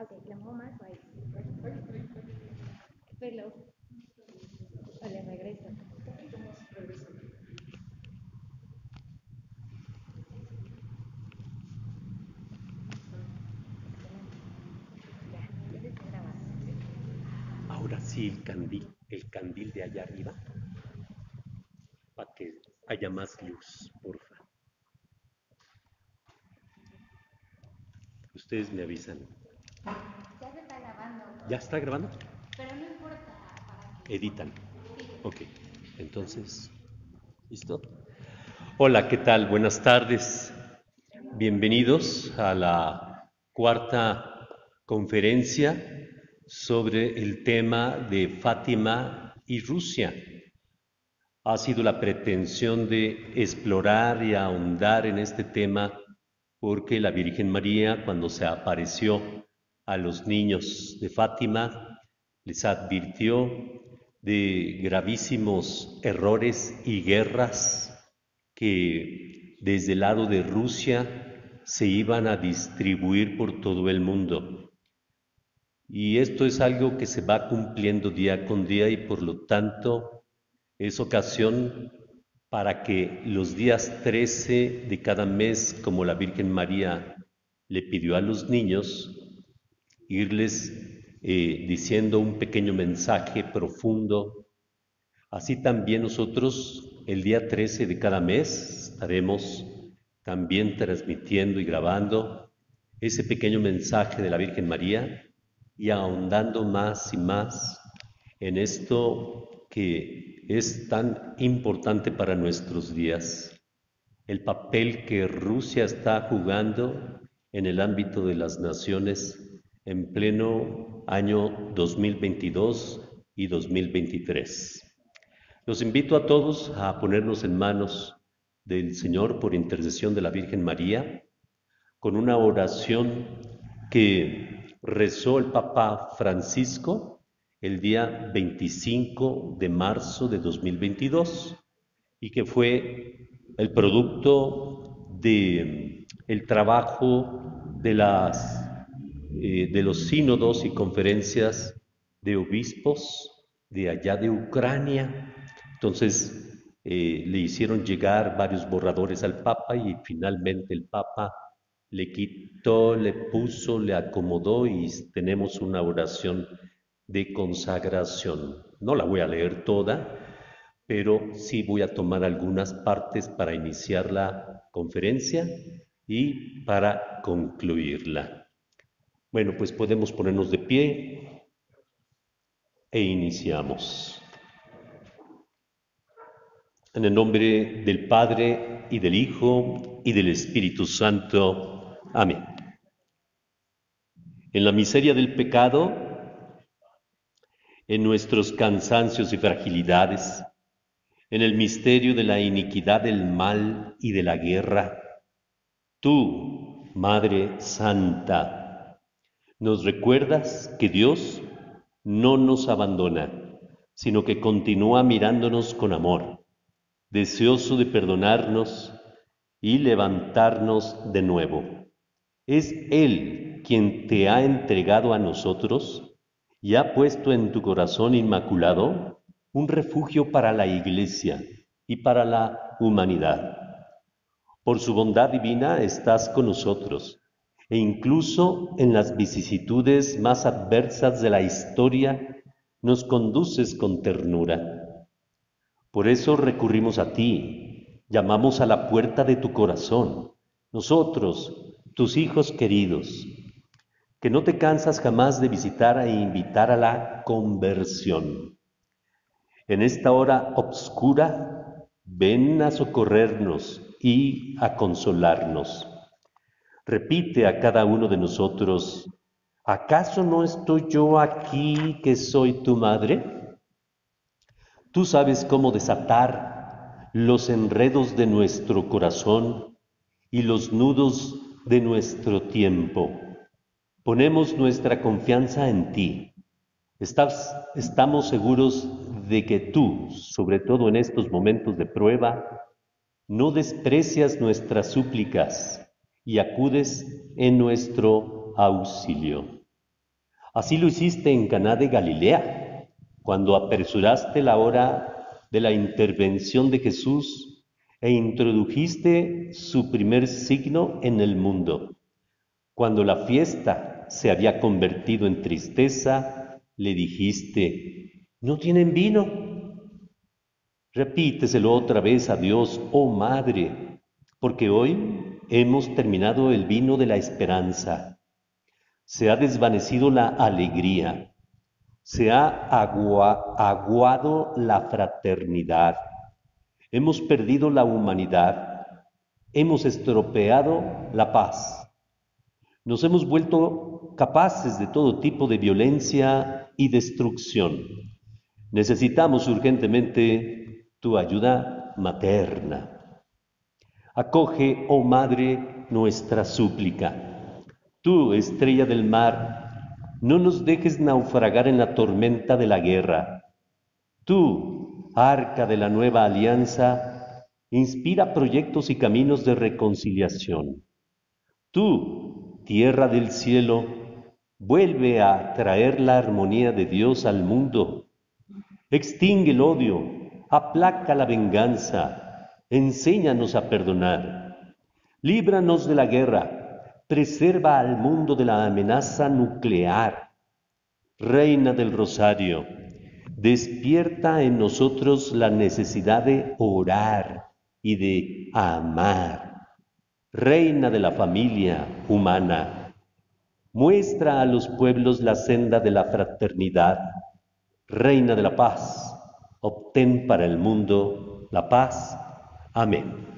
Ok, le muevo más o ahí. Pero, o le regreso. Ya, ya está grabando. Ahora sí, el candil de allá arriba, para que haya más luz, porfa. Ustedes me avisan. Ya se está grabando, ¿Ya está grabando? pero no importa para que Editan. sigue. Ok, entonces, ¿listo? Hola, ¿qué tal? Buenas tardes. Bienvenidos a la cuarta conferencia sobre el tema de Fátima y Rusia. Ha sido la pretensión de explorar y ahondar en este tema porque la Virgen María, cuando se apareció a los niños de Fátima, les advirtió de gravísimos errores y guerras que desde el lado de Rusia se iban a distribuir por todo el mundo. Y esto es algo que se va cumpliendo día con día y por lo tanto es ocasión para que los días 13 de cada mes, como la Virgen María le pidió a los niños, irles diciendo un pequeño mensaje profundo. Así también nosotros el día 13 de cada mes estaremos también transmitiendo y grabando ese pequeño mensaje de la Virgen María y ahondando más y más en esto que es tan importante para nuestros días, el papel que Rusia está jugando en el ámbito de las naciones en pleno año 2022 y 2023. Los invito a todos a ponernos en manos del Señor por intercesión de la Virgen María, con una oración que rezó el Papa Francisco el día 25 de marzo de 2022 y que fue el producto de el trabajo de los sínodos y conferencias de obispos de allá de Ucrania. Entonces le hicieron llegar varios borradores al Papa y finalmente el Papa le quitó, le puso, le acomodó y tenemos una oración de consagración. No la voy a leer toda, pero sí voy a tomar algunas partes para iniciar la conferencia y para concluirla. Bueno, pues podemos ponernos de pie e iniciamos. En el nombre del Padre y del Hijo y del Espíritu Santo. Amén. En la miseria del pecado, en nuestros cansancios y fragilidades, en el misterio de la iniquidad del mal y de la guerra, tú, Madre Santa, nos recuerdas que Dios no nos abandona, sino que continúa mirándonos con amor, deseoso de perdonarnos y levantarnos de nuevo. Es Él quien te ha entregado a nosotros y ha puesto en tu corazón inmaculado un refugio para la Iglesia y para la humanidad. Por su bondad divina estás con nosotros e incluso en las vicisitudes más adversas de la historia nos conduces con ternura. Por eso recurrimos a ti, llamamos a la puerta de tu corazón, nosotros, tus hijos queridos, que no te cansas jamás de visitar e invitar a la conversión. En esta hora obscura, ven a socorrernos y a consolarnos. Repite a cada uno de nosotros, ¿acaso no estoy yo aquí que soy tu madre? Tú sabes cómo desatar los enredos de nuestro corazón y los nudos de nuestro tiempo. Ponemos nuestra confianza en ti. Estamos seguros de que tú, sobre todo en estos momentos de prueba, no desprecias nuestras súplicas y acudes en nuestro auxilio. Así lo hiciste en Caná de Galilea, cuando apresuraste la hora de la intervención de Jesús e introdujiste su primer signo en el mundo. Cuando la fiesta se había convertido en tristeza, le dijiste, ¿no tienen vino? Repíteselo otra vez a Dios, oh Madre, porque hoy hemos terminado el vino de la esperanza. Se ha desvanecido la alegría, se ha aguado la fraternidad, hemos perdido la humanidad, hemos estropeado la paz. Nos hemos vuelto capaces de todo tipo de violencia y destrucción. Necesitamos urgentemente tu ayuda materna. Acoge, oh Madre, nuestra súplica. Tú, estrella del mar, no nos dejes naufragar en la tormenta de la guerra. Tú, arca de la nueva alianza, inspira proyectos y caminos de reconciliación. Tú, tierra del cielo, vuelve a traer la armonía de Dios al mundo. Extingue el odio, aplaca la venganza, enséñanos a perdonar. Líbranos de la guerra, preserva al mundo de la amenaza nuclear. Reina del Rosario, despierta en nosotros la necesidad de orar y de amar. Reina de la familia humana, muestra a los pueblos la senda de la fraternidad. Reina de la paz, obtén para el mundo la paz. Amén.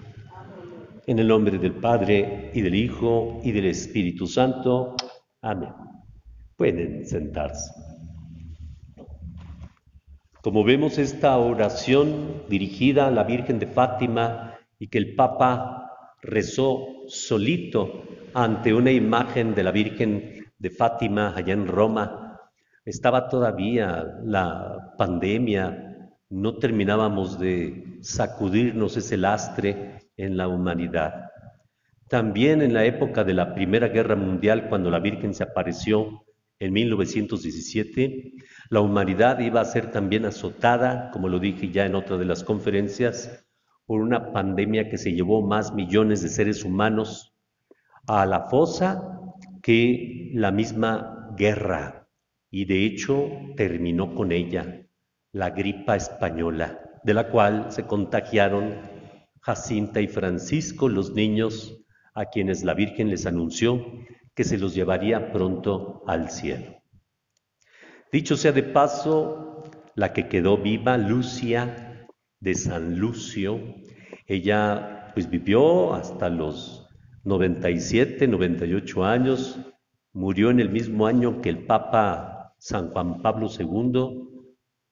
En el nombre del Padre, y del Hijo, y del Espíritu Santo. Amén. Pueden sentarse. Como vemos, esta oración dirigida a la Virgen de Fátima y que el Papa rezó solito ante una imagen de la Virgen de Fátima allá en Roma. Estaba todavía la pandemia, no terminábamos de sacudirnos ese lastre en la humanidad. También en la época de la Primera Guerra Mundial, cuando la Virgen se apareció en 1917, la humanidad iba a ser también azotada, como lo dije ya en otra de las conferencias, por una pandemia que se llevó más millones de seres humanos a la fosa que la misma guerra, y de hecho terminó con ella la gripa española, de la cual se contagiaron Jacinta y Francisco, los niños a quienes la Virgen les anunció que se los llevaría pronto al cielo. Dicho sea de paso, la que quedó viva, Lucia de San Lucio, ella pues vivió hasta los 97, 98 años, murió en el mismo año que el Papa San Juan Pablo II,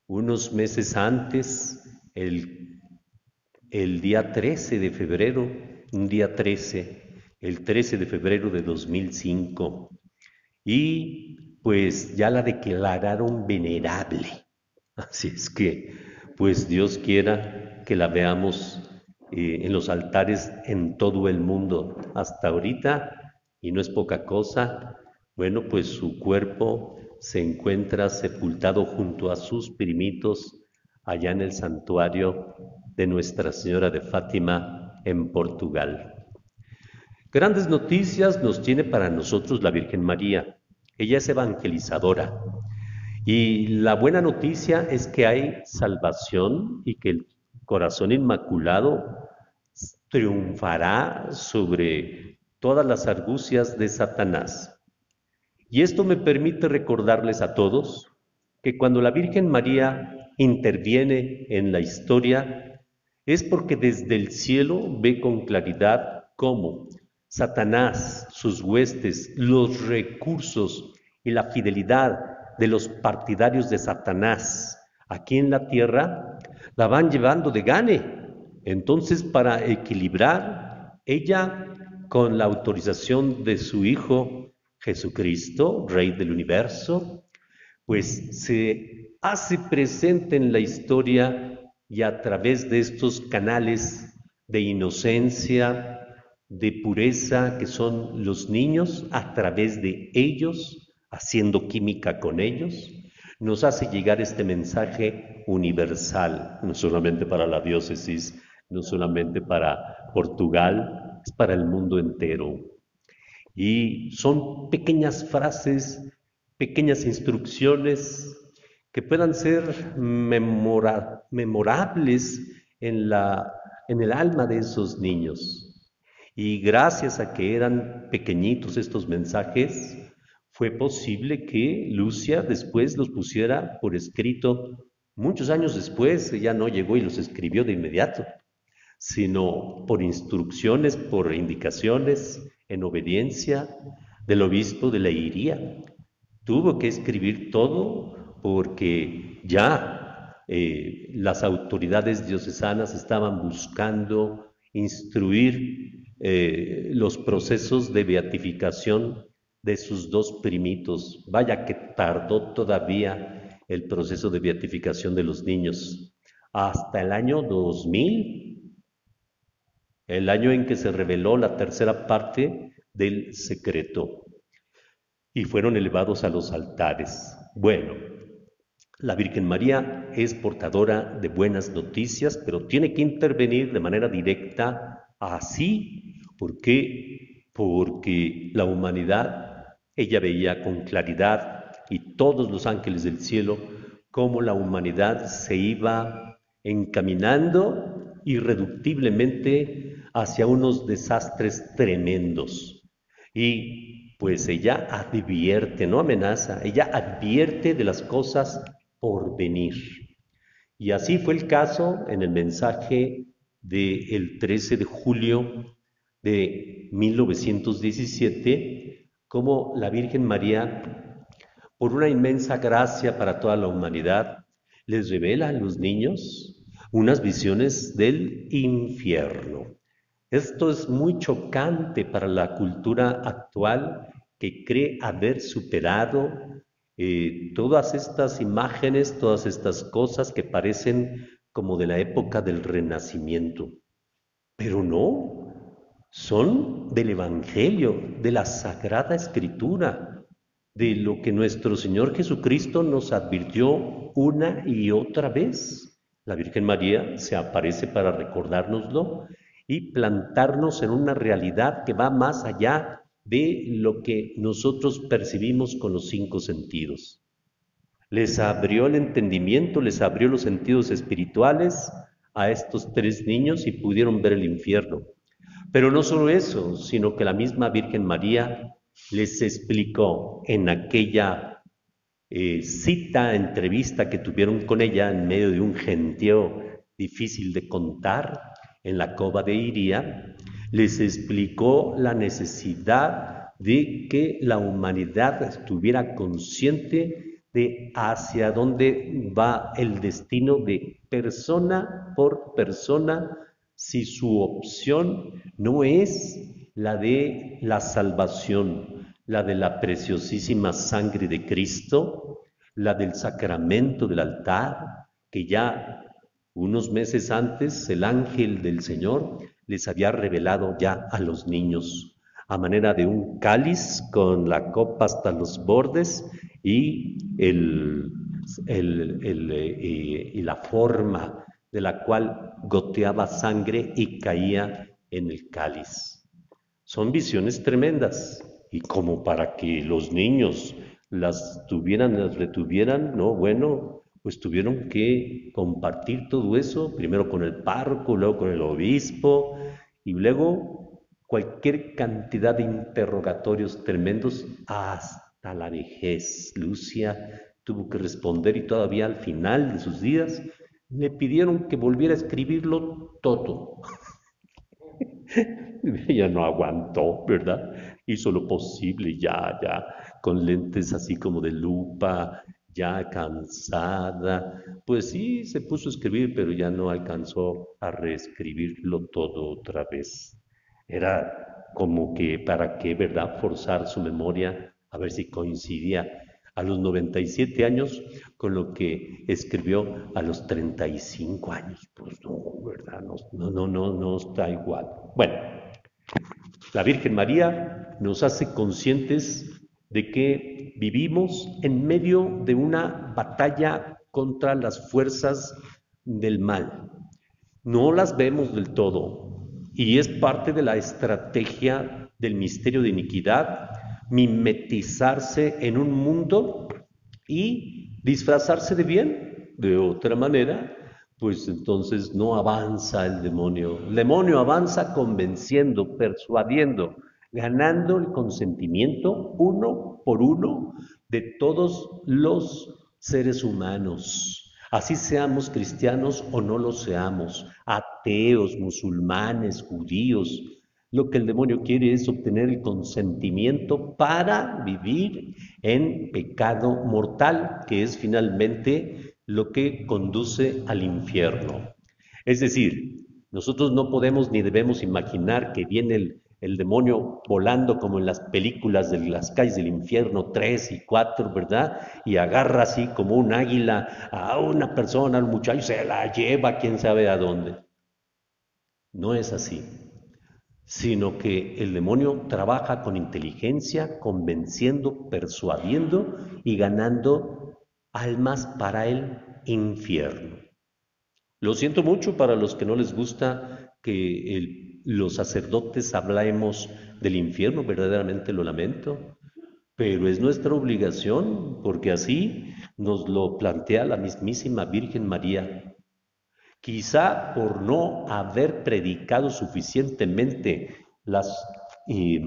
unos meses antes, el día 13 de febrero, el 13 de febrero de 2005, y pues ya la declararon venerable. Así es que, pues Dios quiera que la veamos en los altares en todo el mundo hasta ahorita, y no es poca cosa. Bueno, pues su cuerpo se encuentra sepultado junto a sus primitos allá en el santuario de Nuestra Señora de Fátima en Portugal. Grandes noticias nos tiene para nosotros la Virgen María. Ella es evangelizadora. Y la buena noticia es que hay salvación y que el corazón inmaculado triunfará sobre todas las argucias de Satanás. Y esto me permite recordarles a todos que cuando la Virgen María interviene en la historia es porque desde el cielo ve con claridad cómo Satanás, sus huestes, los recursos y la fidelidad de los partidarios de Satanás aquí en la tierra la van llevando de gane. Entonces, para equilibrar, ella, con la autorización de su Hijo Jesucristo, Rey del Universo, pues se hace presente en la historia y a través de estos canales de inocencia, de pureza que son los niños, a través de ellos, haciendo química con ellos, nos hace llegar este mensaje universal, no solamente para la diócesis, no solamente para Portugal, es para el mundo entero. Y son pequeñas frases, pequeñas instrucciones que puedan ser memorables en el alma de esos niños. Y gracias a que eran pequeñitos estos mensajes, fue posible que Lucia después los pusiera por escrito. Muchos años después, ella no llegó y los escribió de inmediato, sino por instrucciones, por indicaciones, en obediencia del obispo de Leiria. Tuvo que escribir todo porque ya las autoridades diocesanas estaban buscando instruir los procesos de beatificación de sus dos primitos. Vaya que tardó todavía el proceso de beatificación de los niños. Hasta el año 2000, el año en que se reveló la tercera parte del secreto y fueron elevados a los altares. Bueno, la Virgen María es portadora de buenas noticias, pero tiene que intervenir de manera directa así. ¿Por qué? Porque la humanidad, ella veía con claridad, y todos los ángeles del cielo, cómo la humanidad se iba encaminando irreductiblemente hacia unos desastres tremendos. Y pues ella advierte, no amenaza, ella advierte de las cosas por venir. Y así fue el caso en el mensaje del 13 de julio de 1917, como la Virgen María, por una inmensa gracia para toda la humanidad, les revela a los niños unas visiones del infierno. Esto es muy chocante para la cultura actual que cree haber superado todas estas imágenes, todas estas cosas que parecen como de la época del Renacimiento. Pero no, son del Evangelio, de la Sagrada Escritura, de lo que nuestro Señor Jesucristo nos advirtió una y otra vez. La Virgen María se aparece para recordárnoslo y plantarnos en una realidad que va más allá de lo que nosotros percibimos con los cinco sentidos. Les abrió el entendimiento, les abrió los sentidos espirituales a estos tres niños y pudieron ver el infierno. Pero no solo eso, sino que la misma Virgen María les explicó en aquella entrevista que tuvieron con ella en medio de un gentío difícil de contar en la cova de Iria, les explicó la necesidad de que la humanidad estuviera consciente de hacia dónde va el destino de persona por persona, si su opción no es la de la salvación, la de la preciosísima sangre de Cristo, la del sacramento del altar, que ya unos meses antes el ángel del Señor les había revelado ya a los niños, a manera de un cáliz con la copa hasta los bordes y la forma de la cual goteaba sangre y caía en el cáliz. Son visiones tremendas, y como para que los niños las retuvieran, no, bueno, pues tuvieron que compartir todo eso, primero con el párroco, luego con el obispo, y luego cualquier cantidad de interrogatorios tremendos hasta la vejez. Lucia tuvo que responder y todavía al final de sus días le pidieron que volviera a escribirlo todo. Ella no aguantó, ¿verdad? Hizo lo posible ya, con lentes así como de lupa, ya cansada. Pues sí, se puso a escribir, pero ya no alcanzó a reescribirlo todo otra vez. Era como que, ¿para qué, verdad? Forzar su memoria a ver si coincidía a los 97 años con lo que escribió a los 35 años. Pues no, ¿verdad? No está igual. Bueno, la Virgen María nos hace conscientes de que vivimos en medio de una batalla contra las fuerzas del mal. No las vemos del todo y es parte de la estrategia del misterio de iniquidad mimetizarse en un mundo y disfrazarse de bien. De otra manera, pues entonces no avanza el demonio. El demonio avanza convenciendo, persuadiendo, ganando el consentimiento uno por uno de todos los seres humanos. Así seamos cristianos o no lo seamos, ateos, musulmanes, judíos. Lo que el demonio quiere es obtener el consentimiento para vivir en pecado mortal, que es finalmente lo que conduce al infierno. Es decir, nosotros no podemos ni debemos imaginar que viene el demonio volando como en las películas de las calles del infierno 3 y 4, ¿verdad? Y agarra así como un águila a una persona, al muchacho, y se la lleva quién sabe a dónde. No es así, sino que el demonio trabaja con inteligencia, convenciendo, persuadiendo y ganando almas para el infierno. Lo siento mucho para los que no les gusta que los sacerdotes hablemos del infierno, verdaderamente lo lamento, pero es nuestra obligación, porque así nos lo plantea la mismísima Virgen María. Quizá por no haber predicado suficientemente eh,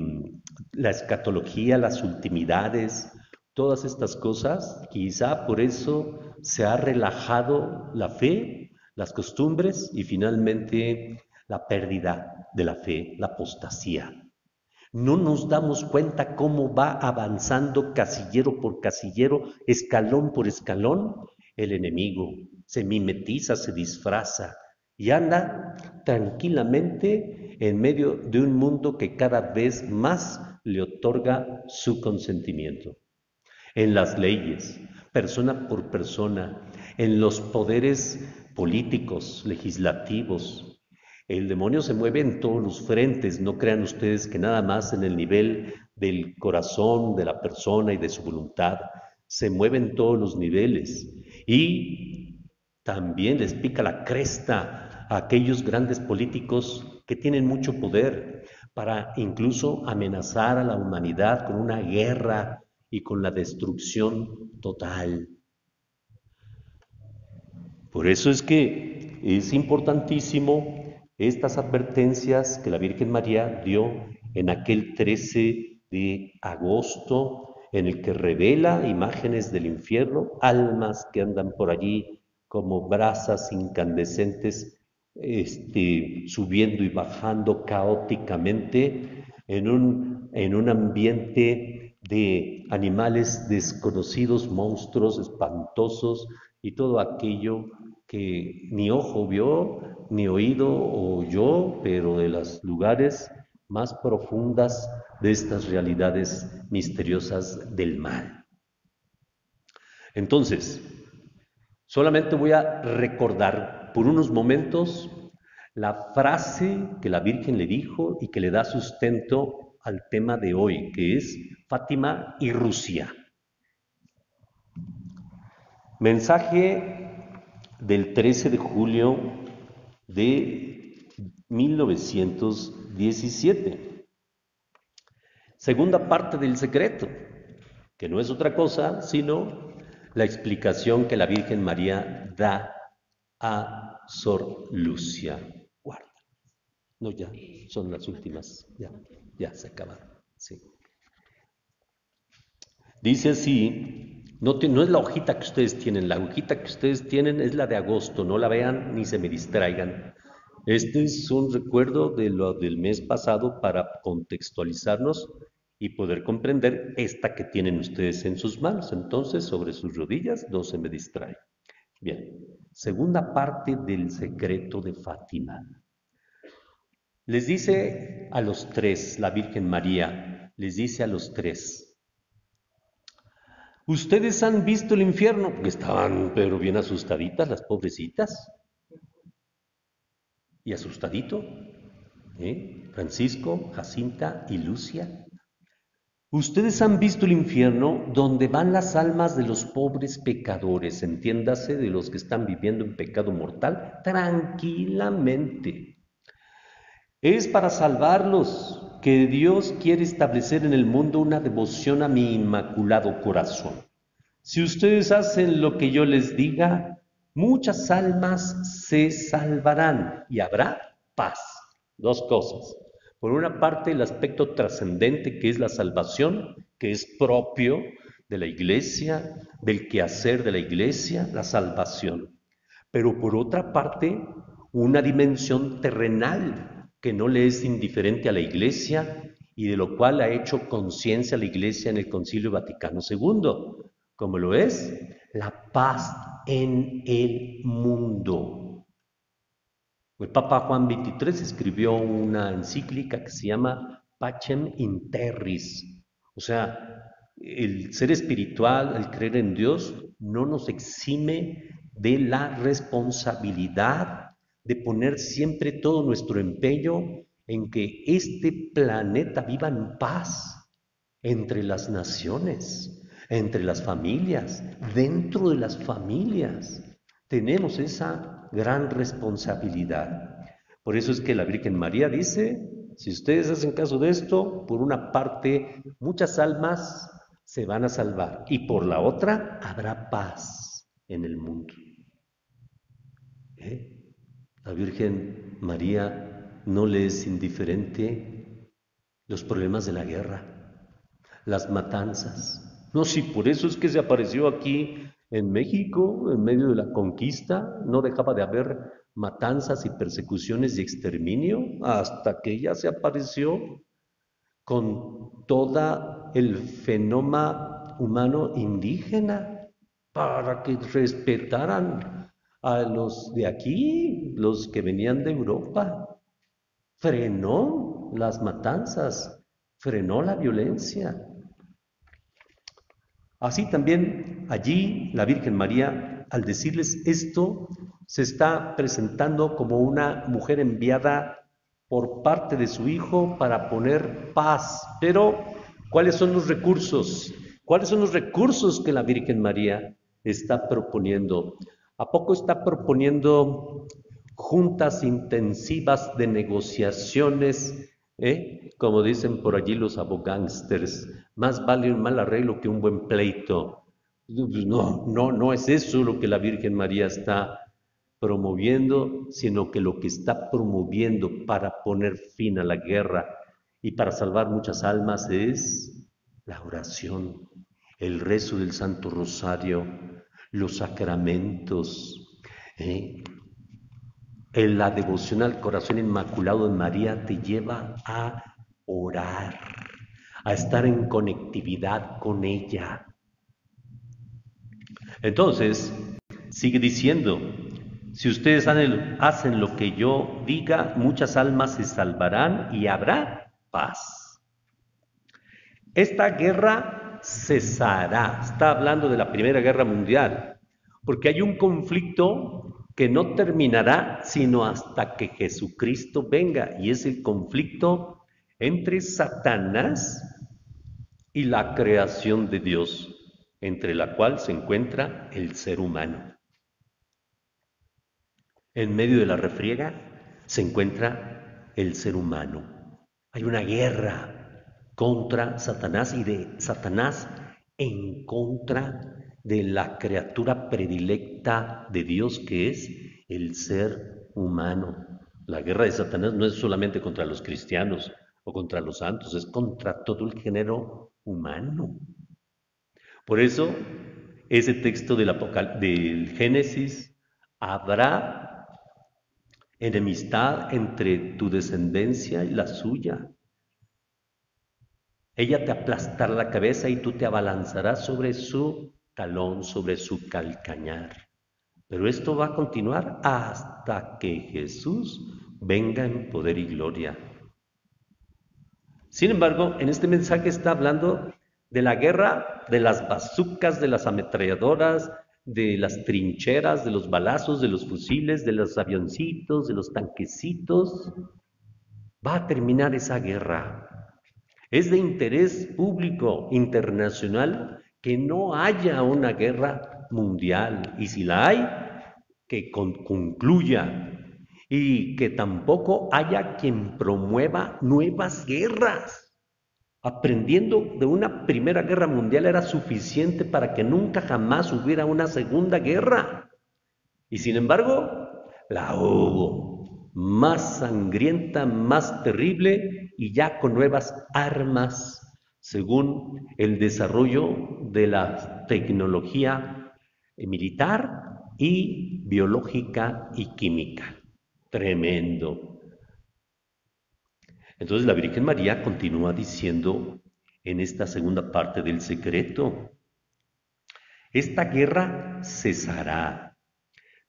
la escatología, las ultimidades, todas estas cosas, quizá por eso se ha relajado la fe, las costumbres y finalmente la pérdida de la fe, la apostasía. No nos damos cuenta cómo va avanzando casillero por casillero, escalón por escalón, el enemigo. Se mimetiza, se disfraza y anda tranquilamente en medio de un mundo que cada vez más le otorga su consentimiento. En las leyes, persona por persona, en los poderes políticos, legislativos, el demonio se mueve en todos los frentes, no crean ustedes que nada más en el nivel del corazón de la persona y de su voluntad, se mueve en todos los niveles y también les pica la cresta a aquellos grandes políticos que tienen mucho poder para incluso amenazar a la humanidad con una guerra y con la destrucción total. Por eso es que es importantísimo estas advertencias que la Virgen María dio en aquel 13 de agosto, en el que revela imágenes del infierno, almas que andan por allí como brasas incandescentes, subiendo y bajando caóticamente en un ambiente de animales desconocidos, monstruos espantosos y todo aquello que ni ojo vio, ni oído oyó, pero de los lugares más profundas de estas realidades misteriosas del mal. Entonces, solamente voy a recordar por unos momentos la frase que la Virgen le dijo y que le da sustento al tema de hoy, que es Fátima y Rusia. Mensaje del 13 de julio de 1917. Segunda parte del secreto, que no es otra cosa sino la explicación que la Virgen María da a Sor Lucia. Guarda. No, ya, son las últimas. Ya se acabaron. Sí. Dice así, no es la hojita que ustedes tienen, la hojita que ustedes tienen es la de agosto, no la vean ni se me distraigan. Este es un recuerdo de lo del mes pasado para contextualizarnos y poder comprender esta que tienen ustedes en sus manos. Entonces, sobre sus rodillas, no se me distrae. Bien, segunda parte del secreto de Fátima. Les dice a los tres, la Virgen María, les dice a los tres, ustedes han visto el infierno, porque estaban pero bien asustaditas las pobrecitas. Y asustadito, Francisco, Jacinta y Lucia. Ustedes han visto el infierno donde van las almas de los pobres pecadores, entiéndase, de los que están viviendo en pecado mortal, tranquilamente. Es para salvarlos que Dios quiere establecer en el mundo una devoción a mi inmaculado corazón. Si ustedes hacen lo que yo les diga, muchas almas se salvarán y habrá paz. Dos cosas. Por una parte, el aspecto trascendente que es la salvación, que es propio de la iglesia, del quehacer de la iglesia, la salvación. Pero por otra parte, una dimensión terrenal que no le es indiferente a la iglesia y de lo cual ha hecho conciencia la iglesia en el Concilio Vaticano II, como lo es la paz en el mundo. El Papa Juan XXIII escribió una encíclica que se llama Pacem in Terris, o sea, el ser espiritual, el creer en Dios, no nos exime de la responsabilidad de poner siempre todo nuestro empeño en que este planeta viva en paz entre las naciones, entre las familias, dentro de las familias. Tenemos esa gran responsabilidad. Por eso es que la Virgen María dice, si ustedes hacen caso de esto, por una parte, muchas almas se van a salvar y por la otra, habrá paz en el mundo. La Virgen María no le es indiferente los problemas de la guerra, las matanzas. No, sí, por eso es que se apareció aquí en México, en medio de la conquista, no dejaba de haber matanzas y persecuciones y exterminio hasta que ella se apareció con todo el fenómeno humano indígena para que respetaran a los de aquí, los que venían de Europa. Frenó las matanzas, frenó la violencia. Así también allí la Virgen María, al decirles esto, se está presentando como una mujer enviada por parte de su Hijo para poner paz. Pero, ¿cuáles son los recursos? ¿Cuáles son los recursos que la Virgen María está proponiendo? ¿A poco está proponiendo juntas intensivas de negociaciones? Como dicen por allí los abogángsters, más vale un mal arreglo que un buen pleito. No es eso lo que la Virgen María está promoviendo, sino que lo que está promoviendo para poner fin a la guerra y para salvar muchas almas es la oración, el rezo del Santo Rosario, los sacramentos. La devoción al corazón inmaculado de María te lleva a orar, a estar en conectividad con ella. Entonces, sigue diciendo, si ustedes hacen lo que yo diga, muchas almas se salvarán y habrá paz. Esta guerra cesará, está hablando de la Primera Guerra Mundial, porque hay un conflicto que no terminará sino hasta que Jesucristo venga, y es el conflicto entre Satanás y la creación de Dios, entre la cual se encuentra el ser humano. En medio de la refriega se encuentra el ser humano. Hay una guerra contra Satanás y de Satanás en contra de la criatura predilecta de Dios, que es el ser humano. La guerra de Satanás no es solamente contra los cristianos o contra los santos, es contra todo el género humano. Por eso, ese texto del Génesis, habrá enemistad entre tu descendencia y la suya. Ella te aplastará la cabeza y tú te abalanzarás sobre su talón, sobre su calcañar. Pero esto va a continuar hasta que Jesús venga en poder y gloria. Sin embargo, en este mensaje está hablando de la guerra, de las bazucas, de las ametralladoras, de las trincheras, de los balazos, de los fusiles, de los avioncitos, de los tanquecitos. Va a terminar esa guerra. Es de interés público internacional que no haya una guerra mundial. Y si la hay, que concluya. Y que tampoco haya quien promueva nuevas guerras. Aprendiendo de una primera guerra mundial era suficiente para que nunca jamás hubiera una segunda guerra. Y sin embargo, la hubo, más sangrienta, más terrible y ya con nuevas armas, según el desarrollo de la tecnología militar y biológica y química. Tremendo. Entonces la Virgen María continúa diciendo en esta segunda parte del secreto, esta guerra cesará,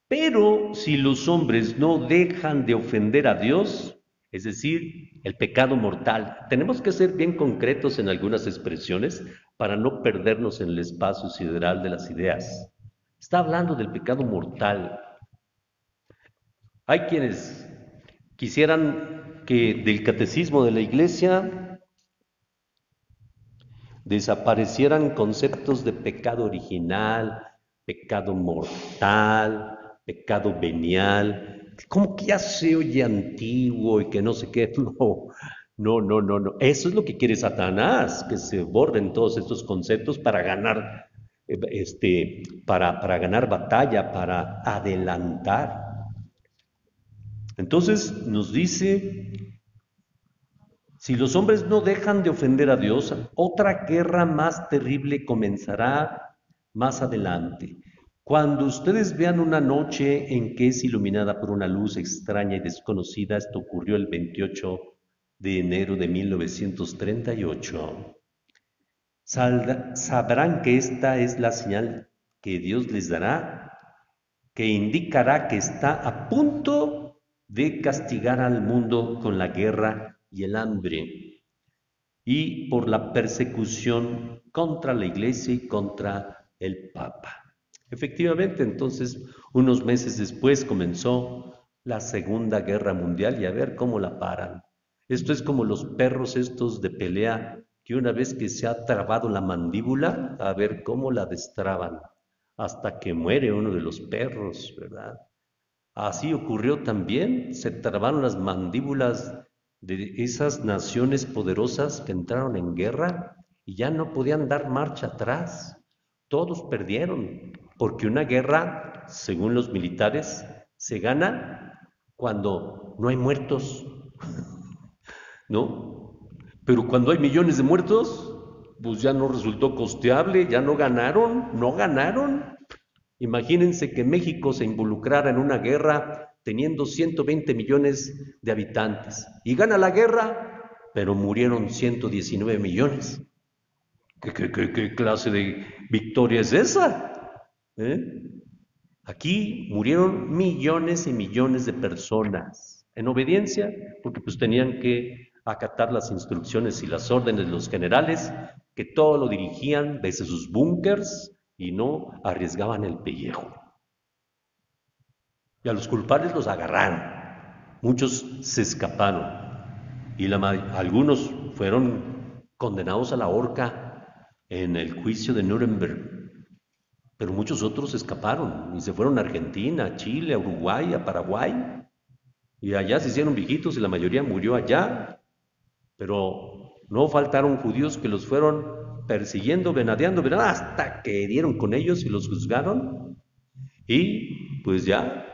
pero si los hombres no dejan de ofender a Dios, es decir, el pecado mortal, tenemos que ser bien concretos en algunas expresiones para no perdernos en el espacio sideral de las ideas. Está hablando del pecado mortal. Hay quienes quisieran que del catecismo de la Iglesia desaparecieran conceptos de pecado original, pecado mortal, pecado venial, como que ya se oye antiguo y que no sé qué. No. Eso es lo que quiere Satanás, que se borren todos estos conceptos para ganar, para ganar batalla, para adelantar. Entonces nos dice, si los hombres no dejan de ofender a Dios, otra guerra más terrible comenzará más adelante. Cuando ustedes vean una noche en que es iluminada por una luz extraña y desconocida, esto ocurrió el 28 de enero de 1938, sabrán que esta es la señal que Dios les dará, que indicará que está a punto de castigar al mundo con la guerra y el hambre, y por la persecución contra la Iglesia y contra el Papa. Efectivamente, entonces, unos meses después comenzó la Segunda Guerra Mundial y a ver cómo la paran. Esto es como los perros estos de pelea, que una vez que se ha trabado la mandíbula, a ver cómo la destraban, hasta que muere uno de los perros, ¿verdad? Así ocurrió también, se trabaron las mandíbulas de esas naciones poderosas que entraron en guerra y ya no podían dar marcha atrás. Todos perdieron, porque una guerra, según los militares, se gana cuando no hay muertos, ¿no? Pero cuando hay millones de muertos, pues ya no resultó costeable, ya no ganaron. Imagínense que México se involucrara en una guerra teniendo 120 millones de habitantes y gana la guerra, pero murieron 119 millones. ¿Qué clase de victoria es esa? Aquí murieron millones y millones de personas en obediencia, porque pues tenían que acatar las instrucciones y las órdenes de los generales, que todo lo dirigían desde sus búnkers y no arriesgaban el pellejo. Y a los culpables los agarraron, muchos se escaparon y algunos fueron condenados a la horca en el juicio de Nuremberg, pero muchos otros escaparon y se fueron a Argentina, a Chile, a Uruguay, a Paraguay, y allá se hicieron viejitos y la mayoría murió allá, pero no faltaron judíos que los fueron persiguiendo, venadeando, hasta que dieron con ellos y los juzgaron, y pues ya,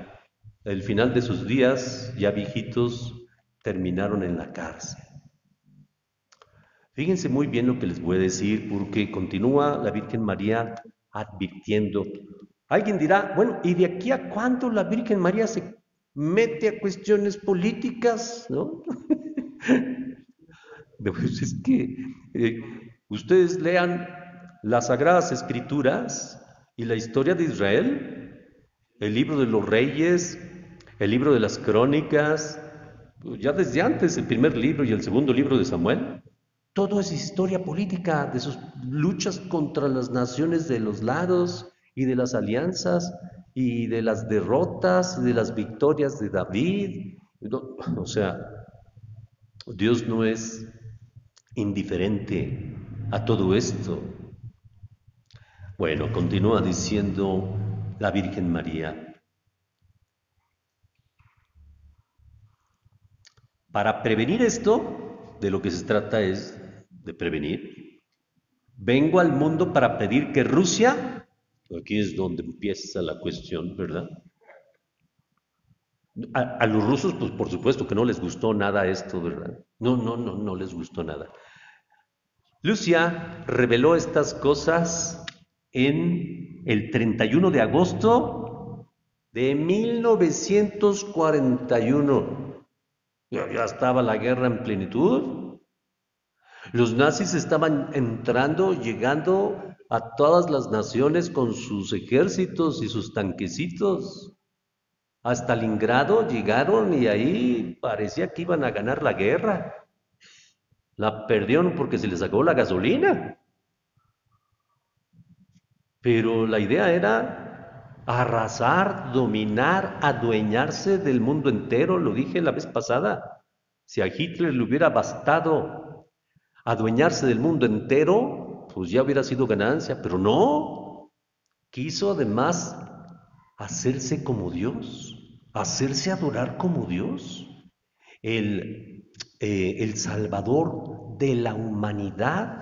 al final de sus días, ya viejitos, terminaron en la cárcel. Fíjense muy bien lo que les voy a decir, porque continúa la Virgen María advirtiendo. Alguien dirá, bueno, ¿y de aquí a cuándo la Virgen María se mete a cuestiones políticas? ¿No? Pues es que ustedes lean las Sagradas Escrituras y la historia de Israel, el libro de los Reyes, el libro de las Crónicas, ya desde antes el primer libro y el segundo libro de Samuel. Todo es historia política de sus luchas contra las naciones de los lados y de las alianzas y de las derrotas y de las victorias de David. O sea, Dios no es indiferente a todo esto? Bueno, continúa diciendo la Virgen María. Para prevenir esto, de lo que se trata es de prevenir. Vengo al mundo para pedir que Rusia, aquí es donde empieza la cuestión, ¿verdad? A los rusos, pues por supuesto que no les gustó nada esto, ¿verdad? No les gustó nada. Lucia reveló estas cosas en el 31 de agosto de 1941. Ya estaba la guerra en plenitud. Los nazis estaban entrando, llegando a todas las naciones con sus ejércitos y sus tanquecitos. A Stalingrado llegaron y ahí parecía que iban a ganar la guerra. La perdieron porque se les acabó la gasolina. Pero la idea era arrasar, dominar, adueñarse del mundo entero. Lo dije la vez pasada. Si a Hitler le hubiera bastado adueñarse del mundo entero, pues ya hubiera sido ganancia. Pero no. Quiso además hacerse como Dios, hacerse adorar como Dios. El Salvador de la humanidad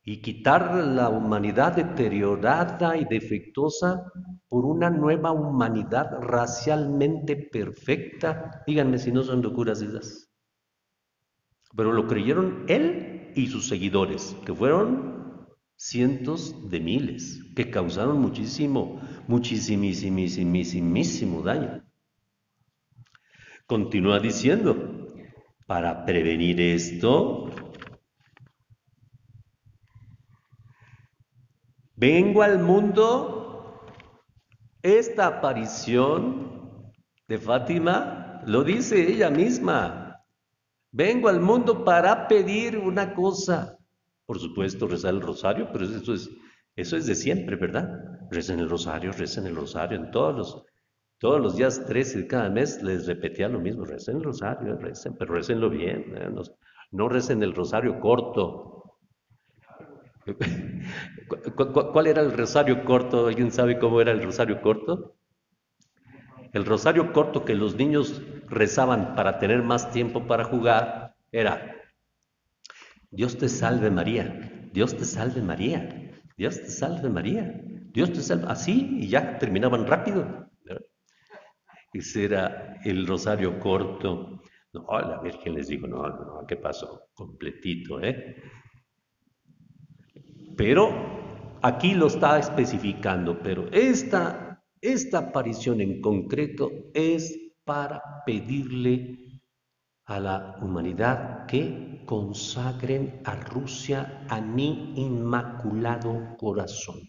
y quitar la humanidad deteriorada y defectuosa por una nueva humanidad racialmente perfecta. Díganme si no son locuras esas. Pero lo creyeron él y sus seguidores, que fueron cientos de miles, que causaron muchísimo daño. Continúa diciendo, para prevenir esto, vengo al mundo. Esta aparición de Fátima lo dice ella misma. Vengo al mundo para pedir una cosa. Por supuesto, rezar el rosario, pero eso es de siempre, ¿verdad? Recen el rosario. En todos los días 13 de cada mes les repetía lo mismo, recen el rosario, pero recenlo bien, no recen el rosario corto. ¿Cuál era el rosario corto? ¿Alguien sabe cómo era el rosario corto? El rosario corto que los niños rezaban para tener más tiempo para jugar era: Dios te salve María, Dios te salve María, Dios te salve María, Dios te salve. Así, y ya terminaban rápido. Ese era el rosario corto. No, la Virgen les dijo, no, ¿qué pasó? Completito, ¿eh? Pero aquí lo está especificando, pero esta aparición en concreto es para pedirle a la humanidad que consagren a Rusia a mi inmaculado corazón.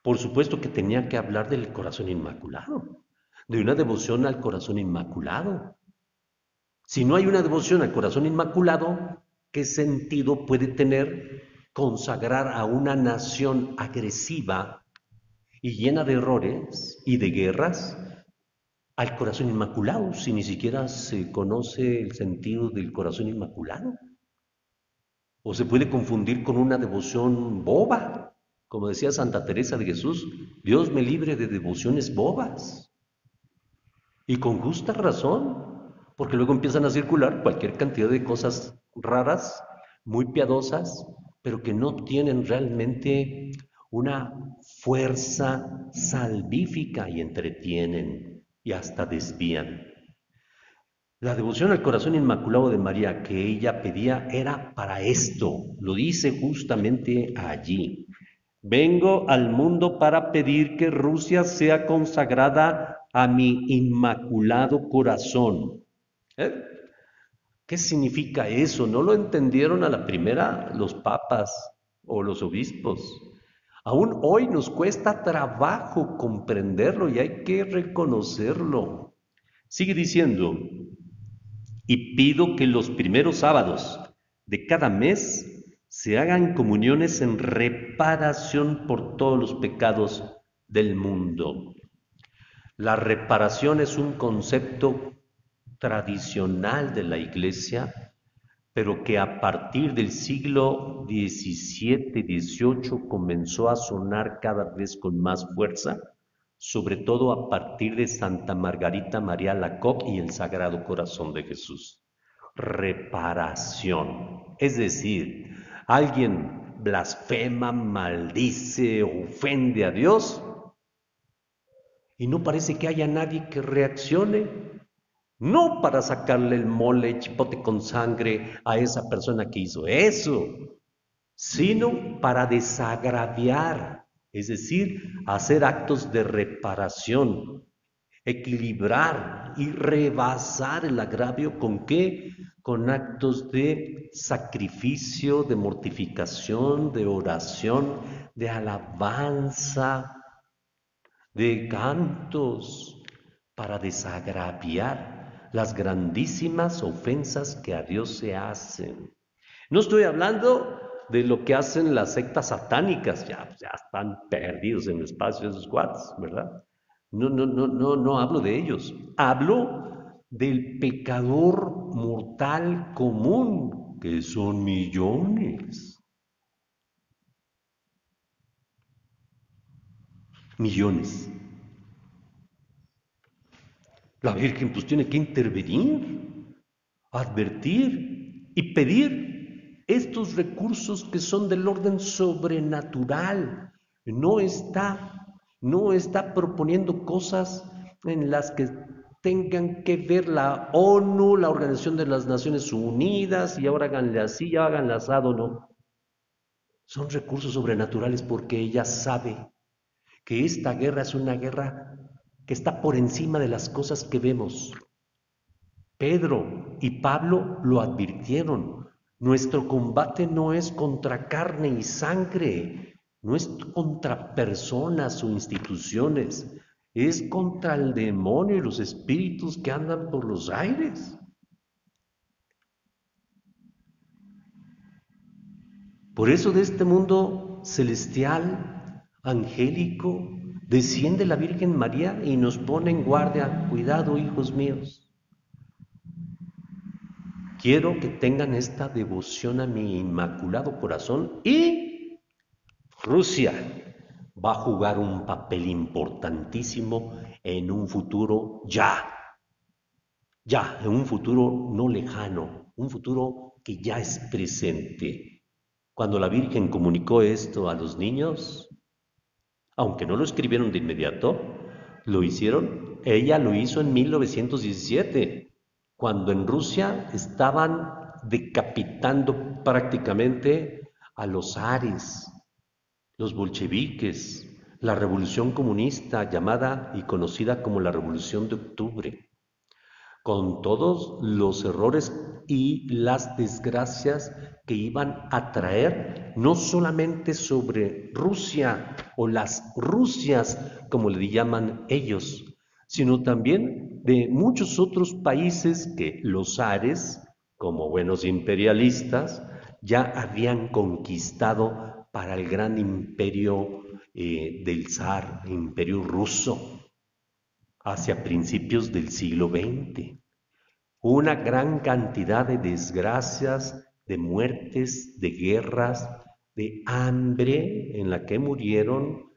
Por supuesto que tenía que hablar del corazón inmaculado, de una devoción al corazón inmaculado. Si no hay una devoción al corazón inmaculado, ¿qué sentido puede tener consagrar a una nación agresiva y llena de errores y de guerras al corazón inmaculado, si ni siquiera se conoce el sentido del corazón inmaculado? O se puede confundir con una devoción boba, como decía Santa Teresa de Jesús: Dios me libre de devociones bobas. Y con justa razón, porque luego empiezan a circular cualquier cantidad de cosas raras, muy piadosas, pero que no tienen realmente una fuerza salvífica y entretienen y hasta desvían. La devoción al corazón inmaculado de María que ella pedía era para esto, lo dice justamente allí. Vengo al mundo para pedir que Rusia sea consagrada a mi inmaculado corazón. ¿Qué significa eso? No lo entendieron a la primera los papas o los obispos. Aún hoy nos cuesta trabajo comprenderlo y hay que reconocerlo. Sigue diciendo: y pido que los primeros sábados de cada mes se hagan comuniones en reparación por todos los pecados del mundo. La reparación es un concepto tradicional de la Iglesia pero que a partir del siglo XVII-XVIII comenzó a sonar cada vez con más fuerza, sobre todo a partir de Santa Margarita María Alacoque y el Sagrado Corazón de Jesús. Reparación, es decir, alguien blasfema, maldice, ofende a Dios y no parece que haya nadie que reaccione. No para sacarle el mole, chipote con sangre a esa persona que hizo eso, sino para desagraviar, es decir, hacer actos de reparación, equilibrar y rebasar el agravio. ¿Con qué? Con actos de sacrificio, de mortificación, de oración, de alabanza, de cantos, para desagraviar las grandísimas ofensas que a Dios se hacen. No estoy hablando de lo que hacen las sectas satánicas, ya están perdidos en el espacio esos cuates, ¿verdad? No hablo de ellos. Hablo del pecador mortal común, que son millones. Millones. La Virgen pues tiene que intervenir, advertir y pedir estos recursos que son del orden sobrenatural. No está proponiendo cosas en las que tengan que ver la ONU, la Organización de las Naciones Unidas, y ahora háganle así, ya háganle asado, no. Son recursos sobrenaturales porque ella sabe que esta guerra es una guerra que está por encima de las cosas que vemos. Pedro y Pablo lo advirtieron. Nuestro combate no es contra carne y sangre, no es contra personas o instituciones, es contra el demonio y los espíritus que andan por los aires. Por eso de este mundo celestial, angélico, desciende la Virgen María y nos pone en guardia. Cuidado, hijos míos. Quiero que tengan esta devoción a mi Inmaculado Corazón, y Rusia va a jugar un papel importantísimo en un futuro en un futuro no lejano, un futuro que ya es presente. Cuando la Virgen comunicó esto a los niños, aunque no lo escribieron de inmediato, lo hicieron. Ella lo hizo en 1917, cuando en Rusia estaban decapitando prácticamente a los zares, los bolcheviques, la revolución comunista llamada y conocida como la Revolución de Octubre, con todos los errores y las desgracias que iban a traer, no solamente sobre Rusia o las Rusias, como le llaman ellos, sino también de muchos otros países que los zares, como buenos imperialistas, ya habían conquistado para el gran imperio del zar, imperio ruso, hacia principios del siglo XX. Una gran cantidad de desgracias, de muertes, de guerras, de hambre, en la que murieron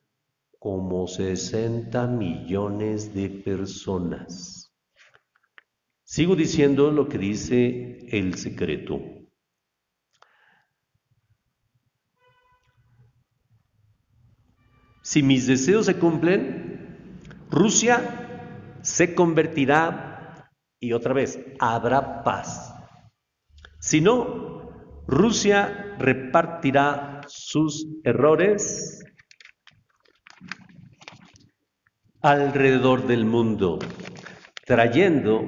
como 60 millones de personas. Sigo diciendo lo que dice el secreto. Si mis deseos se cumplen, Rusia se convertirá, y otra vez, habrá paz. Si no, Rusia repartirá sus errores alrededor del mundo, trayendo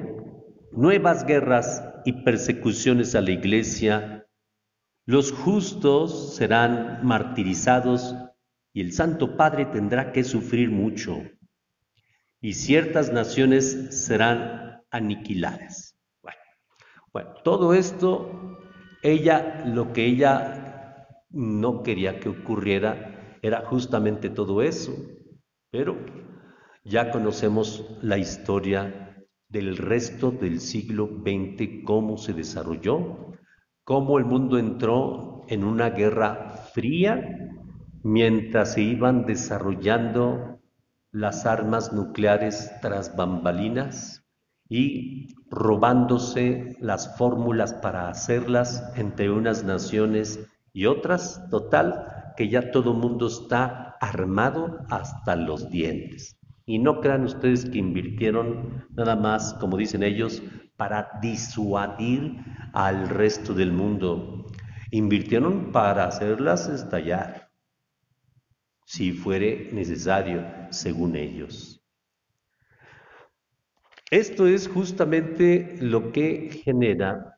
nuevas guerras y persecuciones a la Iglesia. Los justos serán martirizados y el Santo Padre tendrá que sufrir mucho, y ciertas naciones serán aniquiladas. Bueno, todo esto, lo que ella no quería que ocurriera era justamente todo eso, pero ya conocemos la historia del resto del siglo XX, cómo se desarrolló, cómo el mundo entró en una guerra fría mientras se iban desarrollando las armas nucleares tras bambalinas y robándose las fórmulas para hacerlas entre unas naciones y otras, total, que ya todo el mundo está armado hasta los dientes. Y no crean ustedes que invirtieron nada más, como dicen ellos, para disuadir al resto del mundo. Invirtieron para hacerlas estallar, si fuere necesario, según ellos. Esto es justamente lo que genera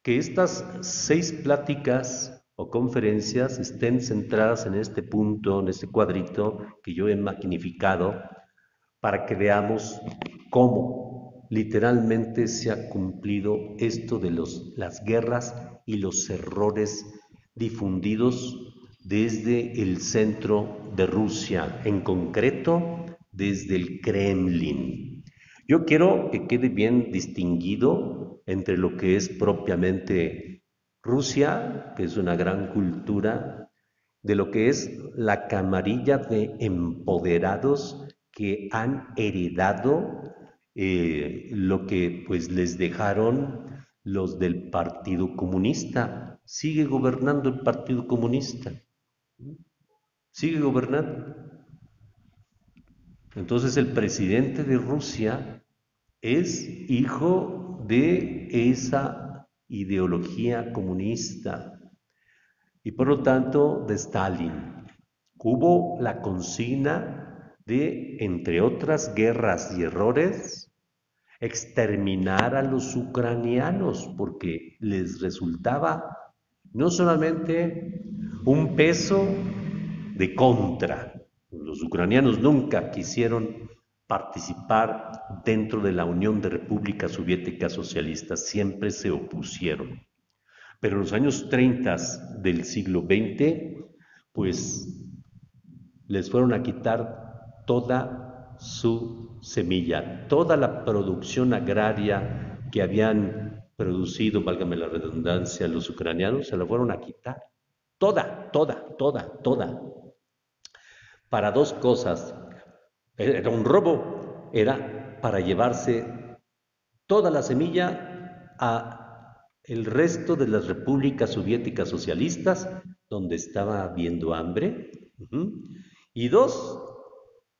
que estas 6 pláticas o conferencias estén centradas en este punto, en este cuadrito que yo he magnificado, para que veamos cómo literalmente se ha cumplido esto de las guerras y los errores difundidos desde el centro de Rusia, en concreto desde el Kremlin. Yo quiero que quede bien distinguido entre lo que es propiamente Rusia, que es una gran cultura, de lo que es la camarilla de empoderados que han heredado lo que pues les dejaron los del Partido Comunista. Sigue gobernando el Partido Comunista, sigue gobernando. Entonces el presidente de Rusia es hijo de esa ideología comunista y por lo tanto de Stalin. Hubo la consigna de, entre otras guerras y errores, exterminar a los ucranianos porque les resultaba no solamente un peso de contra. Los ucranianos nunca quisieron participar dentro de la Unión de Repúblicas Soviéticas Socialistas, siempre se opusieron. Pero en los años 30 del siglo XX, pues les fueron a quitar toda su semilla, toda la producción agraria que habían producido, válgame la redundancia, los ucranianos, se la fueron a quitar. Toda. Para 2 cosas. Era un robo, era para llevarse toda la semilla a el resto de las repúblicas soviéticas socialistas, donde estaba habiendo hambre. Y 2,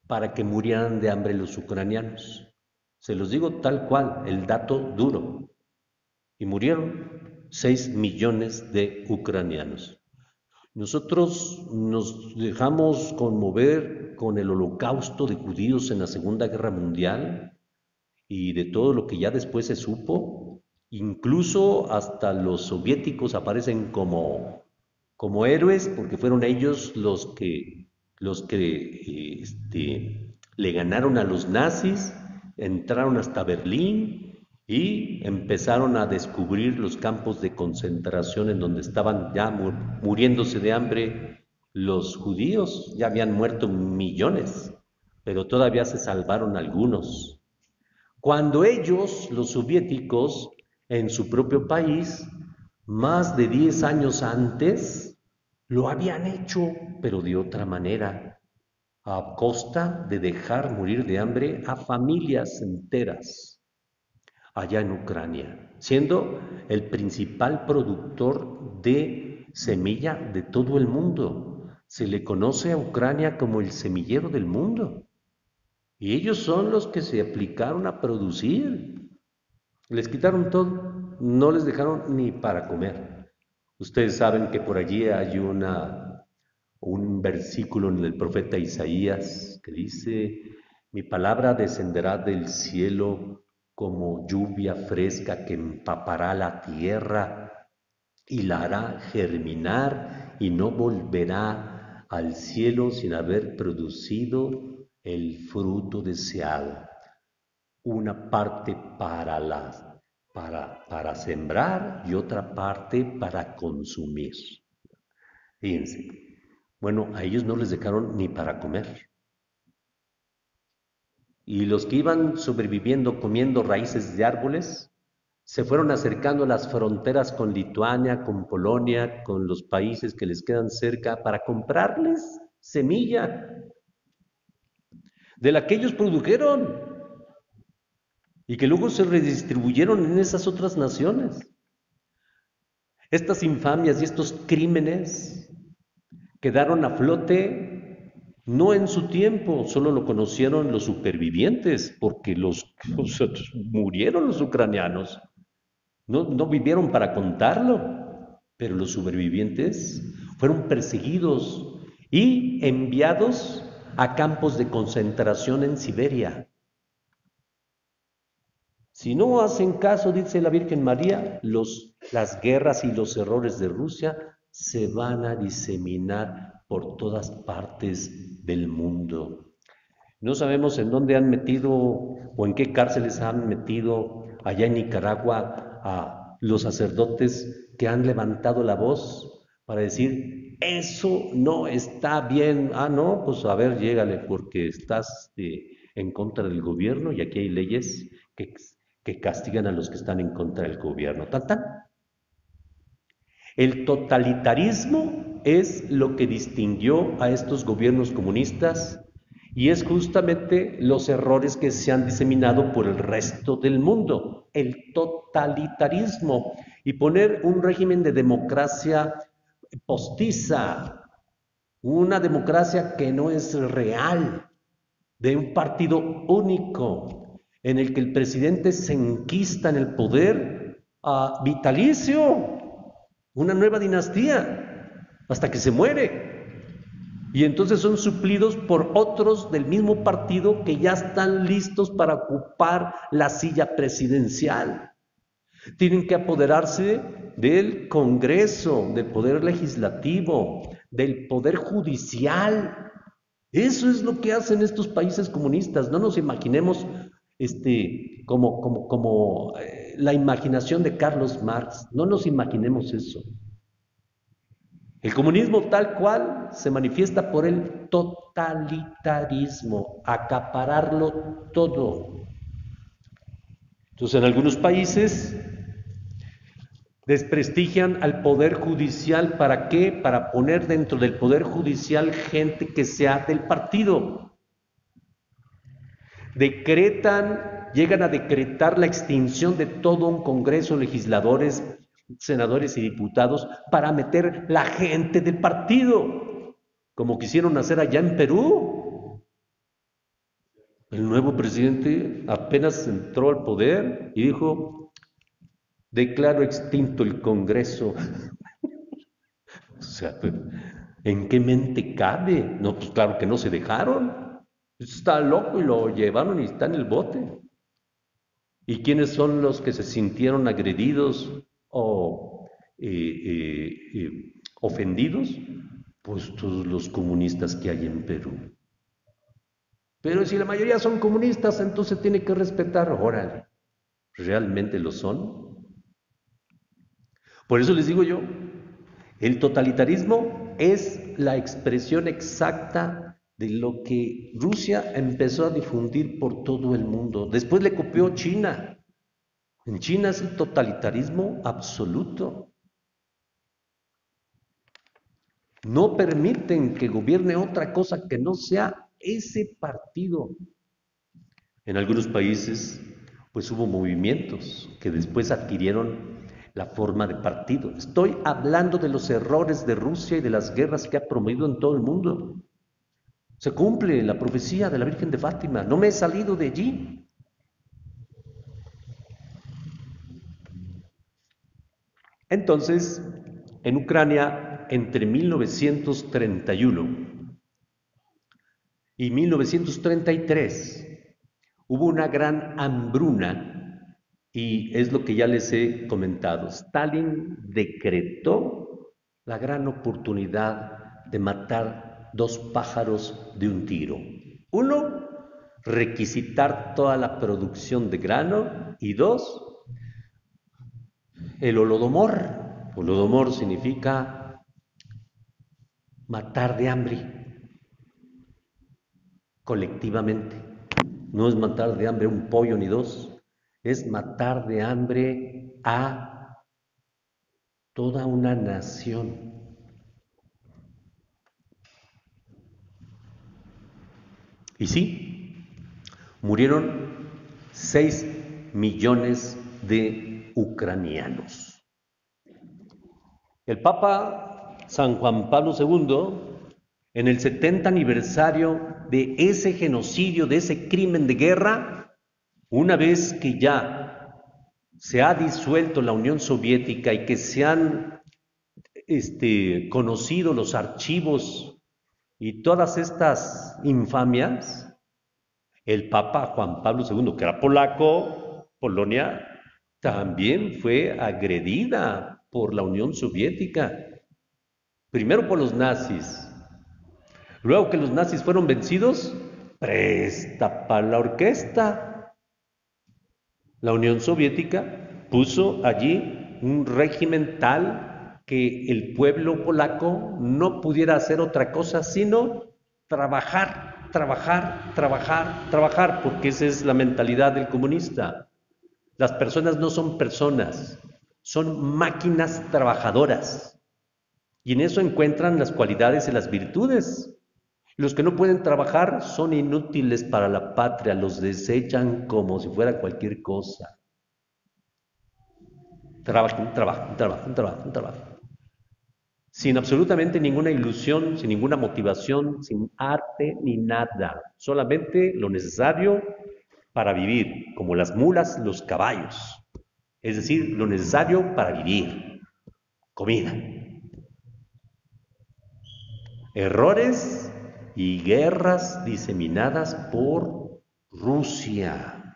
para que murieran de hambre los ucranianos. Se los digo tal cual, el dato duro. Y murieron 6 millones de ucranianos. Nosotros nos dejamos conmover con el holocausto de judíos en la Segunda Guerra Mundial y de todo lo que ya después se supo. Incluso hasta los soviéticos aparecen como héroes porque fueron ellos los que le ganaron a los nazis, entraron hasta Berlín y empezaron a descubrir los campos de concentración en donde estaban ya muriéndose de hambre los judíos. Ya habían muerto millones, pero todavía se salvaron algunos. Cuando ellos, los soviéticos, en su propio país, más de 10 años antes, lo habían hecho, pero de otra manera, a costa de dejar morir de hambre a familias enteras allá en Ucrania, siendo el principal productor de semilla de todo el mundo. Se le conoce a Ucrania como el semillero del mundo. Y ellos son los que se aplicaron a producir. Les quitaron todo, no les dejaron ni para comer. Ustedes saben que por allí hay un versículo en el profeta Isaías que dice: mi palabra descenderá del cielo como lluvia fresca que empapará la tierra y la hará germinar y no volverá al cielo sin haber producido el fruto deseado. Una parte para sembrar y otra parte para consumir. Fíjense, bueno, a ellos no les dejaron ni para comer. Y los que iban sobreviviendo comiendo raíces de árboles, se fueron acercando a las fronteras con Lituania, con Polonia, con los países que les quedan cerca para comprarles semilla de la que ellos produjeron y que luego se redistribuyeron en esas otras naciones. Estas infamias y estos crímenes quedaron a flote no en su tiempo, solo lo conocieron los supervivientes, porque los murieron los ucranianos. No vivieron para contarlo, pero los supervivientes fueron perseguidos y enviados a campos de concentración en Siberia. Si no hacen caso, dice la Virgen María, las guerras y los errores de Rusia se van a diseminar por todas partes del mundo. No sabemos en dónde han metido o en qué cárceles han metido allá en Nicaragua a los sacerdotes que han levantado la voz para decir, eso no está bien. Ah, no, pues a ver, llégale, porque estás en contra del gobierno y aquí hay leyes que castigan a los que están en contra del gobierno. ¡Tan, tan! El totalitarismo es lo que distinguió a estos gobiernos comunistas y es justamente los errores que se han diseminado por el resto del mundo, el totalitarismo y poner un régimen de democracia postiza, una democracia que no es real, de un partido único, en el que el presidente se enquista en el poder vitalicio, una nueva dinastía, hasta que se muere. Y entonces son suplidos por otros del mismo partido que ya están listos para ocupar la silla presidencial. Tienen que apoderarse del Congreso, del Poder Legislativo, del Poder Judicial. Eso es lo que hacen estos países comunistas. No nos imaginemos como la imaginación de Carlos Marx. No nos imaginemos eso. El comunismo tal cual se manifiesta por el totalitarismo, acapararlo todo. Entonces, en algunos países desprestigian al Poder Judicial. ¿Para qué? Para poner dentro del Poder Judicial gente que sea del partido. Llegan a decretar la extinción de todo un Congreso, legisladores, senadores y diputados para meter la gente del partido, como quisieron hacer allá en Perú. El nuevo presidente apenas entró al poder y dijo, declaro extinto el Congreso. O sea, ¿en qué mente cabe? No, pues claro que no se dejaron. Está loco y lo llevaron y está en el bote. ¿Y quiénes son los que se sintieron agredidos o ofendidos? Pues todos los comunistas que hay en Perú. Pero si la mayoría son comunistas, entonces tiene que respetar. Órale, ¿realmente lo son? Por eso les digo yo, el totalitarismo es la expresión exacta de lo que Rusia empezó a difundir por todo el mundo. Después le copió China. En China es el totalitarismo absoluto. No permiten que gobierne otra cosa que no sea ese partido. En algunos países, pues hubo movimientos que después adquirieron la forma de partido. Estoy hablando de los errores de Rusia y de las guerras que ha promovido en todo el mundo. Se cumple la profecía de la Virgen de Fátima. No me he salido de allí. Entonces, en Ucrania, entre 1931 y 1933, hubo una gran hambruna y es lo que ya les he comentado. Stalin decretó la gran oportunidad de matar dos pájaros de un tiro. Uno, requisitar toda la producción de grano y dos, el Holodomor. Holodomor significa matar de hambre colectivamente. No es matar de hambre un pollo ni dos, es matar de hambre a toda una nación. Y sí, murieron 6 millones de ucranianos. El Papa San Juan Pablo II, en el 70 aniversario de ese genocidio, de ese crimen de guerra, una vez que ya se ha disuelto la Unión Soviética y que se han conocido los archivos y todas estas infamias, el Papa Juan Pablo II, que era polaco, Polonia, también fue agredida por la Unión Soviética. Primero por los nazis. Luego que los nazis fueron vencidos, presta para la orquesta. La Unión Soviética puso allí un régimen tal que el pueblo polaco no pudiera hacer otra cosa sino trabajar, trabajar, trabajar, trabajar, porque esa es la mentalidad del comunista. Las personas no son personas, son máquinas trabajadoras. Y en eso encuentran las cualidades y las virtudes. Los que no pueden trabajar son inútiles para la patria, los desechan como si fuera cualquier cosa. Trabajen, trabajen, trabajen, trabajen, trabajen. Sin absolutamente ninguna ilusión, sin ninguna motivación, sin arte ni nada. Solamente lo necesario para vivir, como las mulas, los caballos. Es decir, lo necesario para vivir. Comida. Errores y guerras diseminadas por Rusia.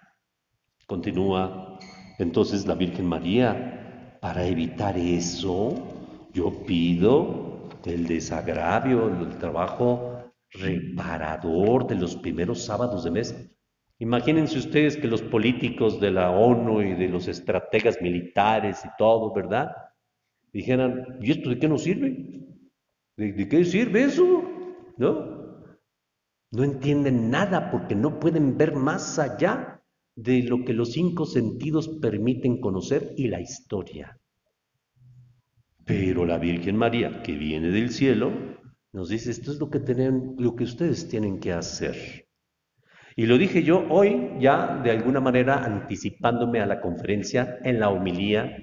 Continúa entonces la Virgen María, para evitar eso, yo pido el desagravio, el trabajo reparador de los primeros sábados de mes. Imagínense ustedes que los políticos de la ONU y de los estrategas militares y todo, ¿verdad? Dijeran, ¿y esto de qué nos sirve? ¿De qué sirve eso? ¿No? No entienden nada porque no pueden ver más allá de lo que los 5 sentidos permiten conocer y la historia. Pero la Virgen María, que viene del cielo, nos dice, esto es lo que ustedes tienen que hacer. Y lo dije yo hoy ya de alguna manera anticipándome a la conferencia en la homilía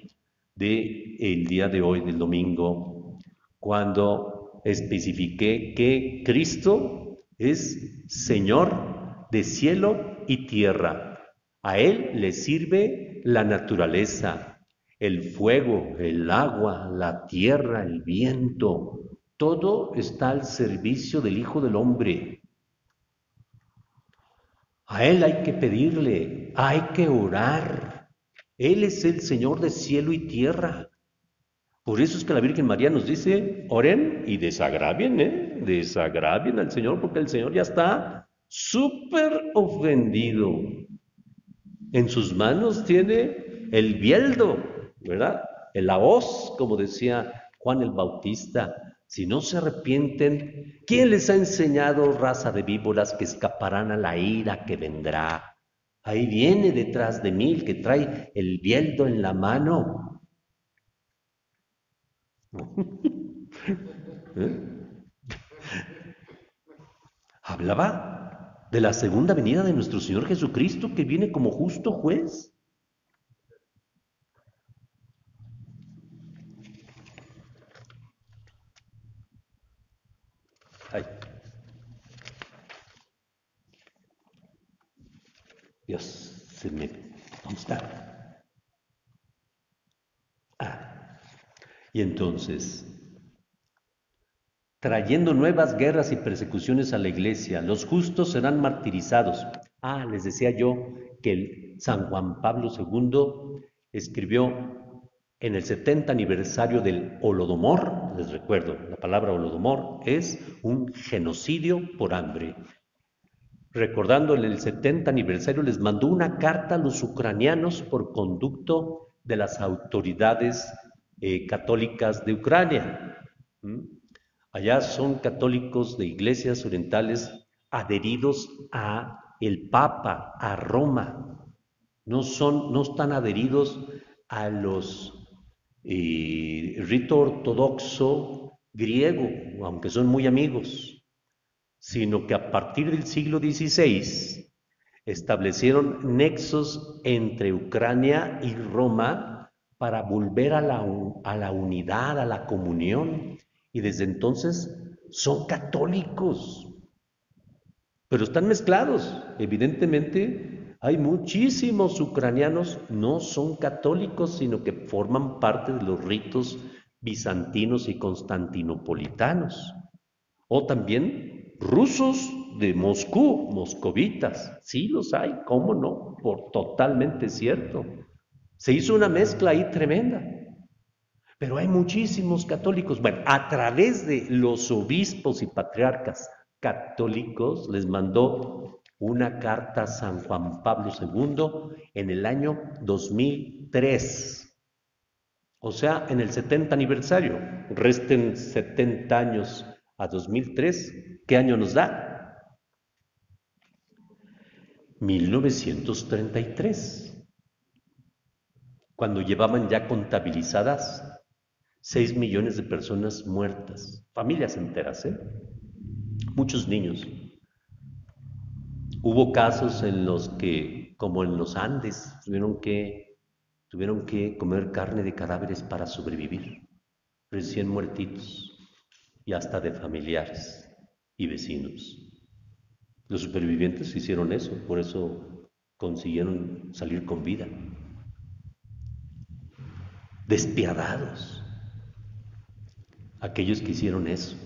del día de hoy, del domingo, cuando especifiqué que Cristo es Señor de cielo y tierra. A Él le sirve la naturaleza, el fuego, el agua, la tierra, el viento. Todo está al servicio del Hijo del Hombre. A Él hay que pedirle, hay que orar. Él es el Señor de cielo y tierra. Por eso es que la Virgen María nos dice, oren y desagravien, desagravien al Señor, porque el Señor ya está súper ofendido. En sus manos tiene el bieldo, ¿verdad? La hoz, como decía Juan el Bautista. Si no se arrepienten, ¿quién les ha enseñado, raza de víboras, que escaparán a la ira que vendrá? Ahí viene detrás de mí el que trae el bieldo en la mano. Hablaba de la segunda venida de nuestro Señor Jesucristo, que viene como justo juez. Ay. Dios, ¿dónde está? Y entonces, trayendo nuevas guerras y persecuciones a la iglesia, los justos serán martirizados. Les decía yo que el San Juan Pablo II escribió en el 70 aniversario del Holodomor, les recuerdo, la palabra Holodomor es un genocidio por hambre. Recordando el 70 aniversario, les mandó una carta a los ucranianos por conducto de las autoridades católicas de Ucrania. Allá son católicos de iglesias orientales adheridos a el Papa, a Roma. no están adheridos a los rito ortodoxo griego, aunque son muy amigos, sino que a partir del siglo XVI establecieron nexos entre Ucrania y Roma para volver a la unidad, a la comunión, y desde entonces son católicos, pero están mezclados. Evidentemente hay muchísimos ucranianos no son católicos, sino que forman parte de los ritos bizantinos y constantinopolitanos, o también rusos de Moscú, moscovitas, sí los hay, ¿cómo no? Totalmente cierto. Se hizo una mezcla ahí tremenda, pero hay muchísimos católicos. Bueno, a través de los obispos y patriarcas católicos les mandó una carta a San Juan Pablo II en el año 2003, o sea, en el 70 aniversario. Resten 70 años a 2003, ¿qué año nos da? 1933, cuando llevaban ya contabilizadas 6 millones de personas muertas, familias enteras, muchos niños. Hubo casos en los que, como en los Andes, tuvieron que comer carne de cadáveres para sobrevivir, recién muertitos, y hasta de familiares y vecinos. Los supervivientes hicieron eso, por eso consiguieron salir con vida. Despiadados aquellos que hicieron eso.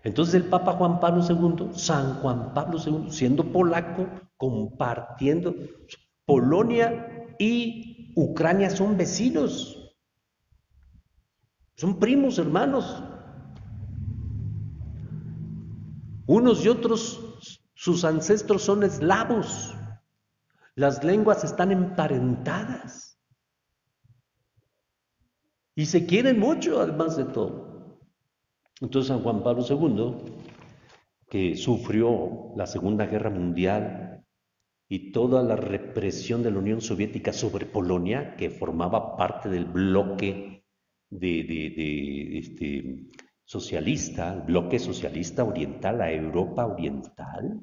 Entonces el Papa Juan Pablo II, San Juan Pablo II, siendo polaco, compartiendo, Polonia y Ucrania son vecinos, son primos hermanos. Unos y otros, sus ancestros son eslavos. Las lenguas están emparentadas. Y se quieren mucho, además de todo. Entonces San Juan Pablo II, que sufrió la Segunda Guerra Mundial y toda la represión de la Unión Soviética sobre Polonia, que formaba parte del bloque socialista, el bloque socialista oriental, la Europa oriental,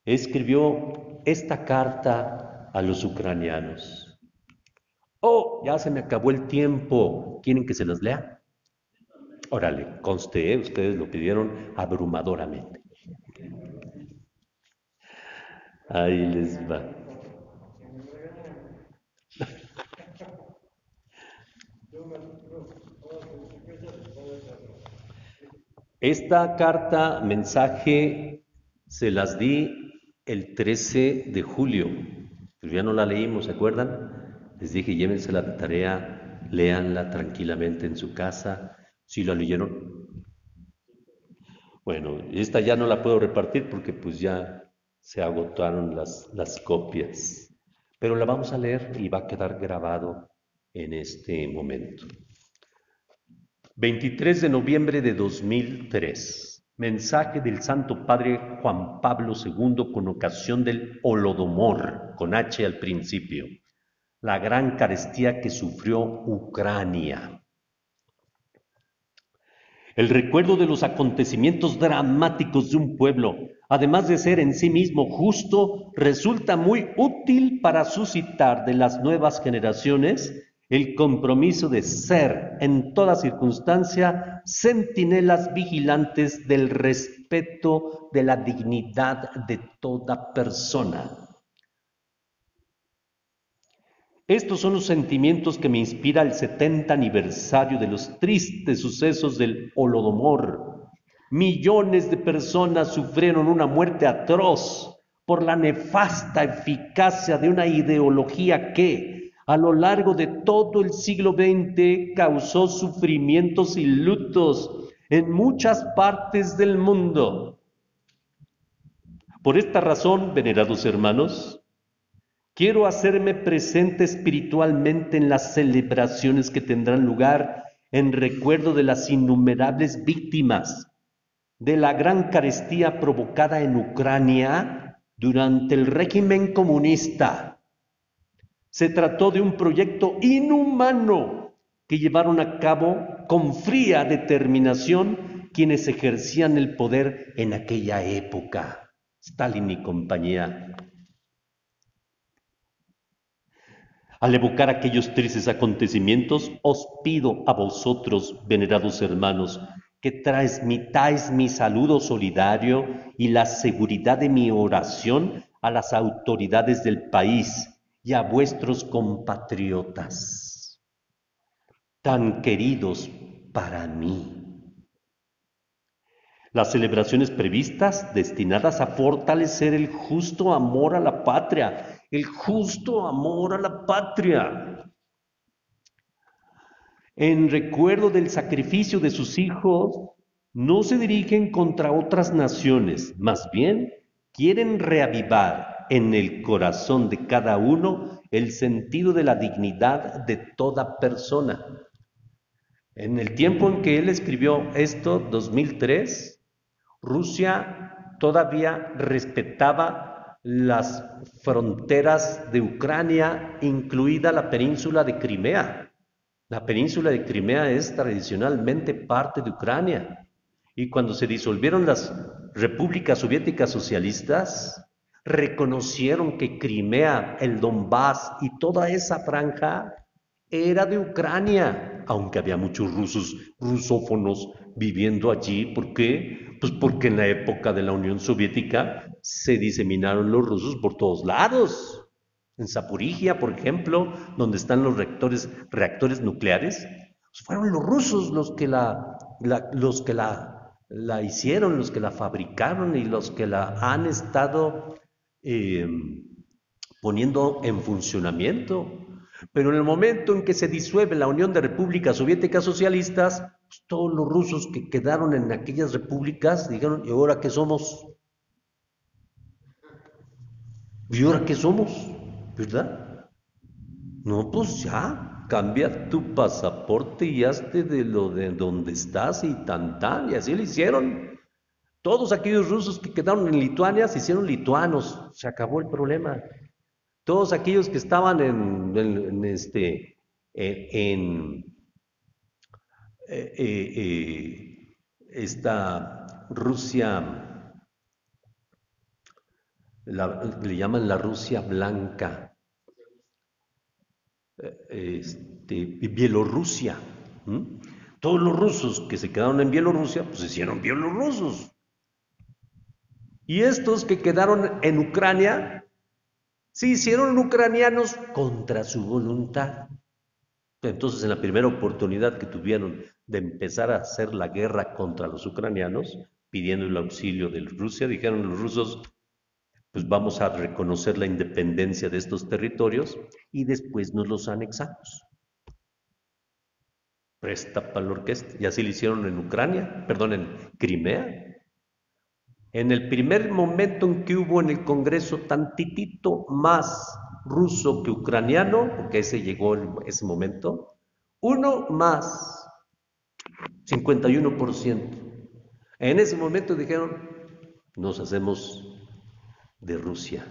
escribió esta carta a los ucranianos. Oh, ya se me acabó el tiempo. ¿Quieren que se las lea? Órale, conste, ustedes lo pidieron abrumadoramente. Ahí les va. Esta carta, mensaje, se las di el 13 de julio, pero ya no la leímos, ¿se acuerdan? Les dije, llévensela de tarea, léanla tranquilamente en su casa. ¿Sí la leyeron? Bueno, esta ya no la puedo repartir porque pues ya se agotaron las copias, pero la vamos a leer y va a quedar grabado en este momento. 23 de noviembre de 2003, mensaje del Santo Padre Juan Pablo II con ocasión del Holodomor, con H al principio, la gran carestía que sufrió Ucrania. El recuerdo de los acontecimientos dramáticos de un pueblo, además de ser en sí mismo justo, resulta muy útil para suscitar de las nuevas generaciones el compromiso de ser, en toda circunstancia, centinelas vigilantes del respeto de la dignidad de toda persona. Estos son los sentimientos que me inspira el 70 aniversario de los tristes sucesos del Holodomor. Millones de personas sufrieron una muerte atroz por la nefasta eficacia de una ideología que, a lo largo de todo el siglo XX, causó sufrimientos y lutos en muchas partes del mundo. Por esta razón, venerados hermanos, quiero hacerme presente espiritualmente en las celebraciones que tendrán lugar en recuerdo de las innumerables víctimas de la gran carestía provocada en Ucrania Durante el régimen comunista se trató de un proyecto inhumano que llevaron a cabo con fría determinación quienes ejercían el poder en aquella época, Stalin y compañía. Al evocar aquellos tristes acontecimientos, os pido a vosotros, venerados hermanos, que transmitáis mi saludo solidario y la seguridad de mi oración a las autoridades del país y a vuestros compatriotas, tan queridos para mí. Las celebraciones previstas destinadas a fortalecer el justo amor a la patria, el justo amor a la patria. En recuerdo del sacrificio de sus hijos, no se dirigen contra otras naciones, más bien quieren reavivar en el corazón de cada uno el sentido de la dignidad de toda persona. En el tiempo en que él escribió esto, 2003, Rusia todavía respetaba las fronteras de Ucrania, incluida la península de Crimea. La península de Crimea es tradicionalmente parte de Ucrania. Y cuando se disolvieron las repúblicas soviéticas socialistas, reconocieron que Crimea, el Donbass y toda esa franja era de Ucrania, aunque había muchos rusos, rusófonos viviendo allí. ¿Por qué? Pues porque en la época de la Unión Soviética se diseminaron los rusos por todos lados. En Zaporizhia, por ejemplo, donde están los reactores nucleares, pues fueron los rusos los que la hicieron, los que la fabricaron y los que la han estado poniendo en funcionamiento. Pero en el momento en que se disuelve la Unión de Repúblicas Soviéticas Socialistas, pues todos los rusos que quedaron en aquellas repúblicas dijeron, ¿y ahora qué somos? ¿Y ahora qué somos? ¿Verdad? No, pues ya, cambia tu pasaporte y hazte de lo de donde estás y tan, y así lo hicieron. Todos aquellos rusos que quedaron en Lituania se hicieron lituanos, se acabó el problema. Todos aquellos que estaban en esta Rusia, le llaman la Rusia blanca, Bielorrusia. ¿m? Todos los rusos que se quedaron en Bielorrusia, pues se hicieron bielorrusos. Y estos que quedaron en Ucrania, se hicieron ucranianos contra su voluntad. Entonces, en la primera oportunidad que tuvieron de empezar a hacer la guerra contra los ucranianos, pidiendo el auxilio de Rusia, dijeron los rusos, pues vamos a reconocer la independencia de estos territorios y después nos los anexamos. Presta para la orquesta. Y así lo hicieron en Ucrania, perdón, en Crimea. En el primer momento en que hubo en el Congreso tantitito más ruso que ucraniano, porque ese llegó en ese momento, uno más, 51%. En ese momento dijeron, nos hacemos de Rusia.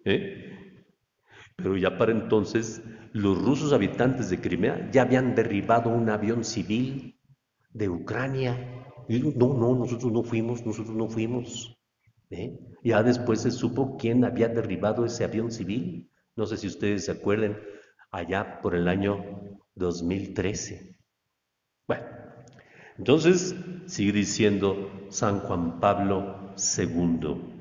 Pero ya para entonces, los rusos habitantes de Crimea ya habían derribado un avión civil de Ucrania. Y no, nosotros no fuimos. Ya después se supo quién había derribado ese avión civil. No sé si ustedes se acuerdan, allá por el año 2013. Bueno, entonces sigue diciendo San Juan Pablo II.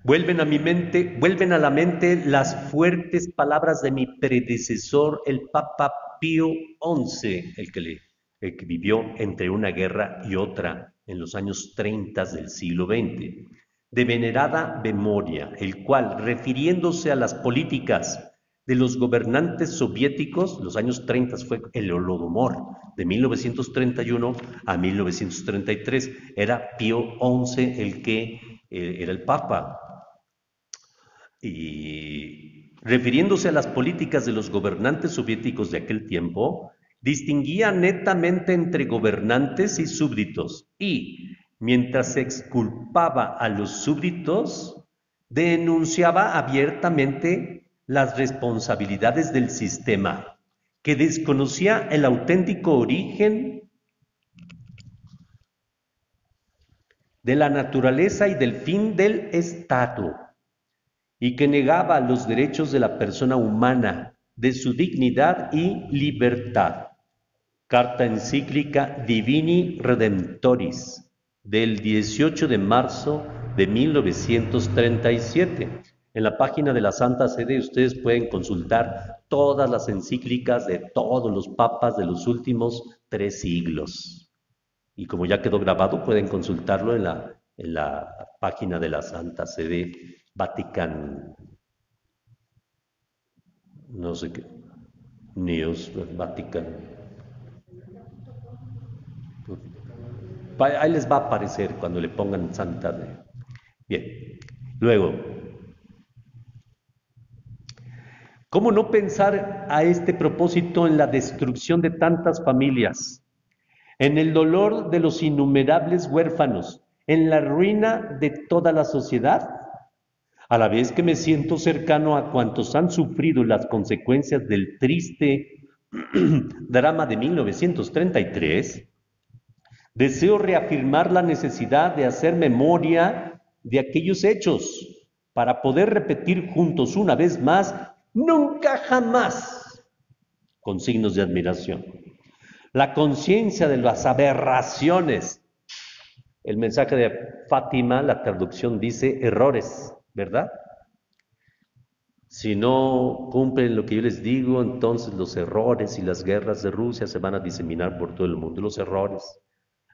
Vuelven a la mente las fuertes palabras de mi predecesor, el Papa Pío XI, el que vivió entre una guerra y otra en los años 30 del siglo XX, de venerada memoria, el cual, refiriéndose a las políticas de los gobernantes soviéticos, los años 30 fue el Holodomor, de 1931 a 1933, era Pío XI el que era el Papa. Y refiriéndose a las políticas de los gobernantes soviéticos de aquel tiempo, Distinguía netamente entre gobernantes y súbditos y, mientras exculpaba a los súbditos, denunciaba abiertamente las responsabilidades del sistema, que desconocía el auténtico origen de la naturaleza y del fin del Estado, y que negaba los derechos de la persona humana, de su dignidad y libertad. Carta encíclica Divini Redemptoris, del 18 de marzo de 1937. En la página de la Santa Sede ustedes pueden consultar todas las encíclicas de todos los papas de los últimos 3 siglos. Y como ya quedó grabado, pueden consultarlo en la página de la Santa Sede Vatican, no sé qué, News, Vatican. Ahí les va a aparecer cuando le pongan Santa Fe. Bien, luego, ¿cómo no pensar a este propósito en la destrucción de tantas familias, en el dolor de los innumerables huérfanos, en la ruina de toda la sociedad? A la vez que me siento cercano a cuantos han sufrido las consecuencias del triste drama de 1933, deseo reafirmar la necesidad de hacer memoria de aquellos hechos para poder repetir juntos una vez más, nunca jamás, con signos de admiración, la conciencia de las aberraciones. El mensaje de Fátima, la traducción dice errores, ¿verdad? Si no cumplen lo que yo les digo, entonces los errores y las guerras de Rusia se van a diseminar por todo el mundo, los errores.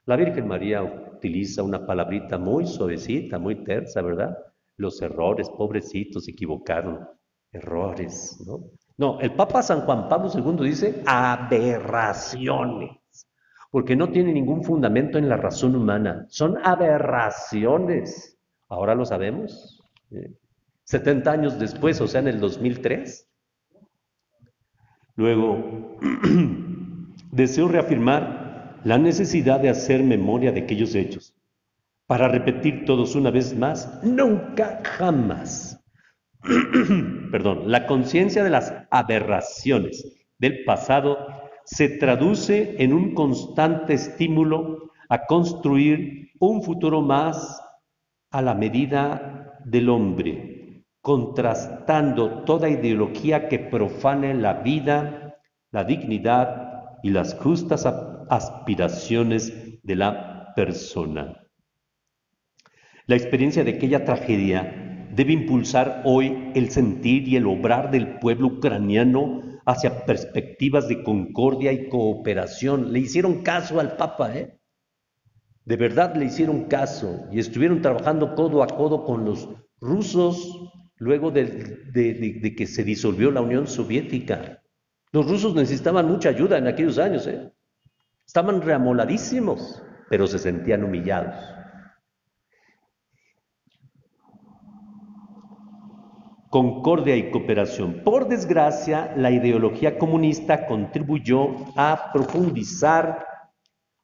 La Virgen María utiliza una palabrita muy suavecita, muy tersa, ¿verdad? Los errores, pobrecitos, se equivocaron. Errores, ¿no? No, el Papa San Juan Pablo II dice aberraciones, porque no tiene ningún fundamento en la razón humana. Son aberraciones. Ahora lo sabemos. 70 años después, o sea, en el 2003. Luego, deseo reafirmar la necesidad de hacer memoria de aquellos hechos, para repetir todos una vez más, nunca jamás. Perdón, la conciencia de las aberraciones del pasado se traduce en un constante estímulo a construir un futuro más a la medida del hombre, contrastando toda ideología que profane la vida, la dignidad y las justas aspiraciones de la persona. La experiencia de aquella tragedia debe impulsar hoy el sentir y el obrar del pueblo ucraniano hacia perspectivas de concordia y cooperación. Le hicieron caso al Papa, ¿eh? De verdad le hicieron caso y estuvieron trabajando codo a codo con los rusos luego de que se disolvió la Unión Soviética. Los rusos necesitaban mucha ayuda en aquellos años, ¿eh? Estaban reamoladísimos, pero se sentían humillados. Concordia y cooperación. Por desgracia, la ideología comunista contribuyó a profundizar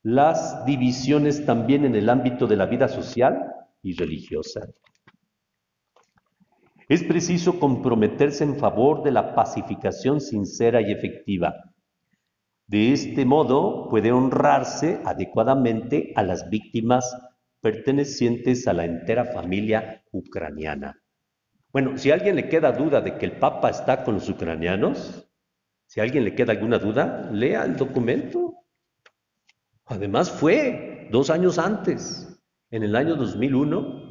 las divisiones también en el ámbito de la vida social y religiosa. Es preciso comprometerse en favor de la pacificación sincera y efectiva. De este modo puede honrarse adecuadamente a las víctimas pertenecientes a la entera familia ucraniana. Bueno, si a alguien le queda duda de que el Papa está con los ucranianos, si a alguien le queda alguna duda, lea el documento. Además fue 2 años antes, en el año 2001,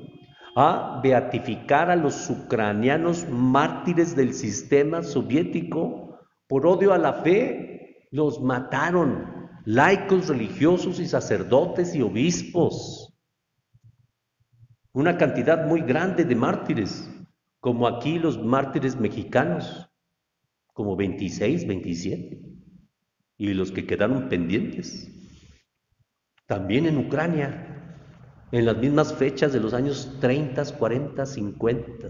a beatificar a los ucranianos mártires del sistema soviético por odio a la fe. Los mataron, laicos, religiosos y sacerdotes y obispos. Una cantidad muy grande de mártires, como aquí los mártires mexicanos, como 26, 27, y los que quedaron pendientes. También en Ucrania, en las mismas fechas de los años 30, 40, 50,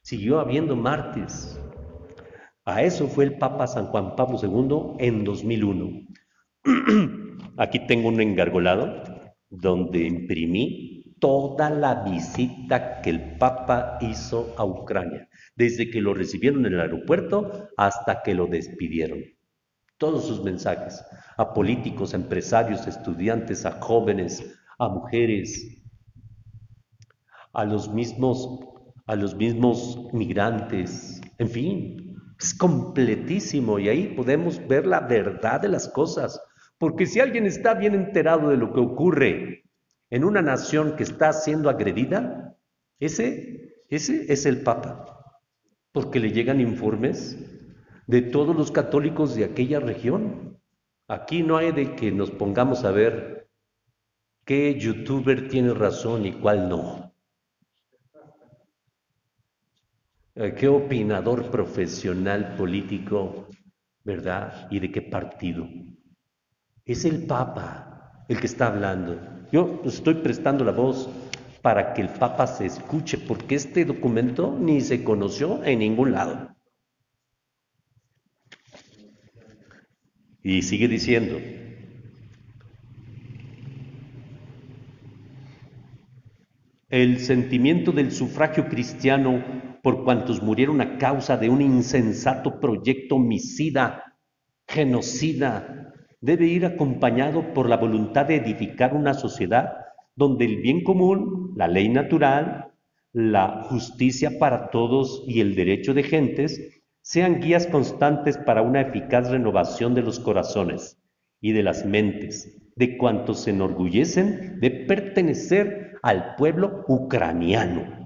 siguió habiendo mártires. A eso fue el Papa San Juan Pablo II en 2001. Aquí tengo un engargolado donde imprimí toda la visita que el Papa hizo a Ucrania, desde que lo recibieron en el aeropuerto hasta que lo despidieron. Todos sus mensajes, a políticos, a empresarios, a estudiantes, a jóvenes, a mujeres, a los mismos migrantes, en fin, es completísimo y ahí podemos ver la verdad de las cosas, porque si alguien está bien enterado de lo que ocurre en una nación que está siendo agredida, ese es el Papa, porque le llegan informes de todos los católicos de aquella región. Aquí no hay de que nos pongamos a ver qué youtuber tiene razón y cuál no. ¿Qué opinador profesional político, verdad? ¿Y de qué partido? Es el Papa el que está hablando. Yo estoy prestando la voz para que el Papa se escuche, porque este documento ni se conoció en ningún lado. Y sigue diciendo, el sentimiento del sufragio cristiano por cuantos murieron a causa de un insensato proyecto homicida, genocida, debe ir acompañado por la voluntad de edificar una sociedad donde el bien común, la ley natural, la justicia para todos y el derecho de gentes sean guías constantes para una eficaz renovación de los corazones y de las mentes de cuantos se enorgullecen de pertenecer al pueblo ucraniano.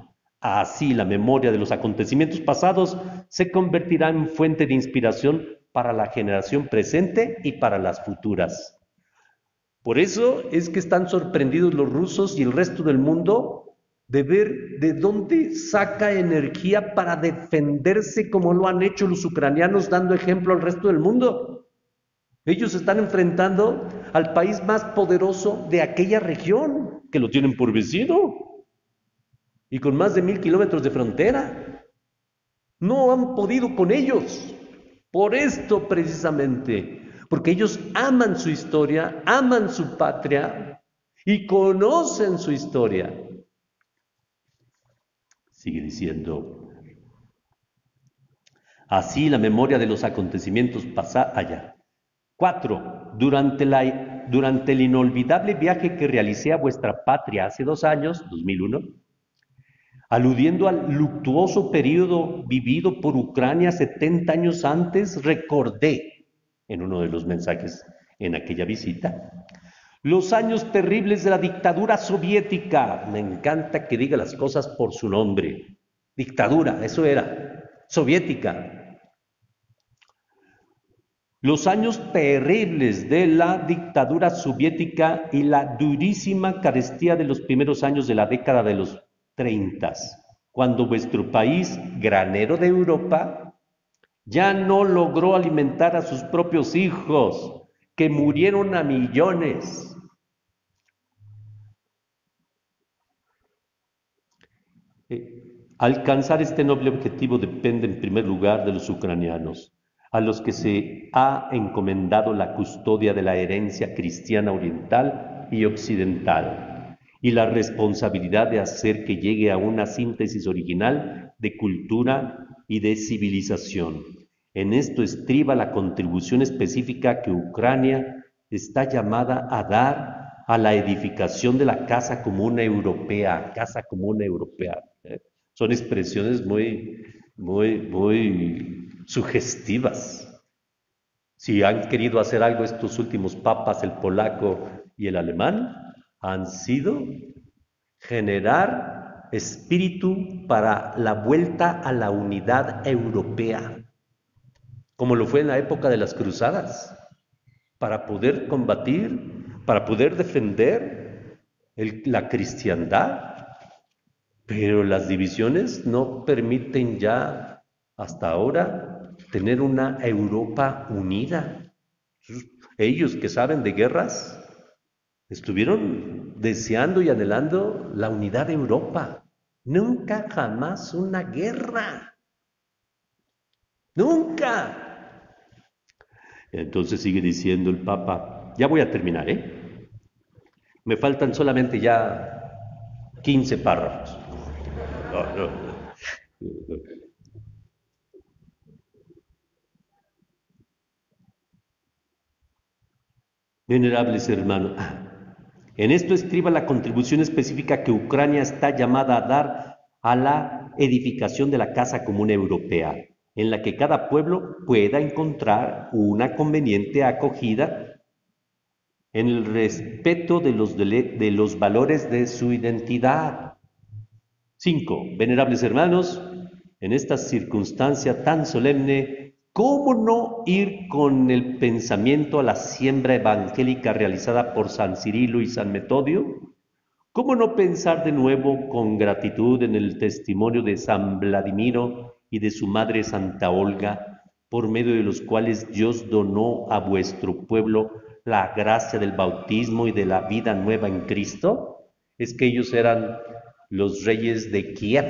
Así la memoria de los acontecimientos pasados se convertirá en fuente de inspiración para la generación presente y para las futuras. Por eso es que están sorprendidos los rusos y el resto del mundo de ver de dónde saca energía para defenderse como lo han hecho los ucranianos, dando ejemplo al resto del mundo. Ellos están enfrentando al país más poderoso de aquella región, que lo tienen por vecino, y con más de 1000 kilómetros de frontera. No han podido con ellos, por esto precisamente, porque ellos aman su historia, aman su patria y conocen su historia. Sigue diciendo, así la memoria de los acontecimientos pasa allá. 4. Durante el inolvidable viaje que realicé a vuestra patria hace 2 años, 2001, aludiendo al luctuoso periodo vivido por Ucrania 70 años antes, recordé en uno de los mensajes en aquella visita los años terribles de la dictadura soviética. Me encanta que diga las cosas por su nombre. Dictadura, eso era, soviética. Los años terribles de la dictadura soviética y la durísima carestía de los primeros años de la década de los 30, cuando vuestro país, granero de Europa, ya no logró alimentar a sus propios hijos, que murieron a millones. Alcanzar este noble objetivo depende en primer lugar de los ucranianos, a los que se ha encomendado la custodia de la herencia cristiana oriental y occidental, y la responsabilidad de hacer que llegue a una síntesis original de cultura y de civilización. En esto estriba la contribución específica que Ucrania está llamada a dar a la edificación de la casa común europea, Son expresiones muy sugestivas. Si han querido hacer algo estos últimos papas, el polaco y el alemán, han sido generar espíritu para la vuelta a la unidad europea, como lo fue en la época de las cruzadas, para poder combatir, para poder defender la cristiandad. Pero las divisiones no permiten ya, hasta ahora, tener una Europa unida. Ellos que saben de guerras, estuvieron deseando y anhelando la unidad de Europa. Nunca jamás una guerra. Nunca. Entonces sigue diciendo el Papa, ya voy a terminar, Me faltan solamente ya 15 párrafos. No, no, no. Venerables hermanos, en esto estriba la contribución específica que Ucrania está llamada a dar a la edificación de la Casa Común Europea, en la que cada pueblo pueda encontrar una conveniente acogida en el respeto de los valores de su identidad. 5. Venerables hermanos, en esta circunstancia tan solemne, ¿cómo no ir con el pensamiento a la siembra evangélica realizada por San Cirilo y San Metodio? ¿Cómo no pensar de nuevo con gratitud en el testimonio de San Vladimiro y de su madre Santa Olga, por medio de los cuales Dios donó a vuestro pueblo la gracia del bautismo y de la vida nueva en Cristo? Es que ellos eran los reyes de Kiev,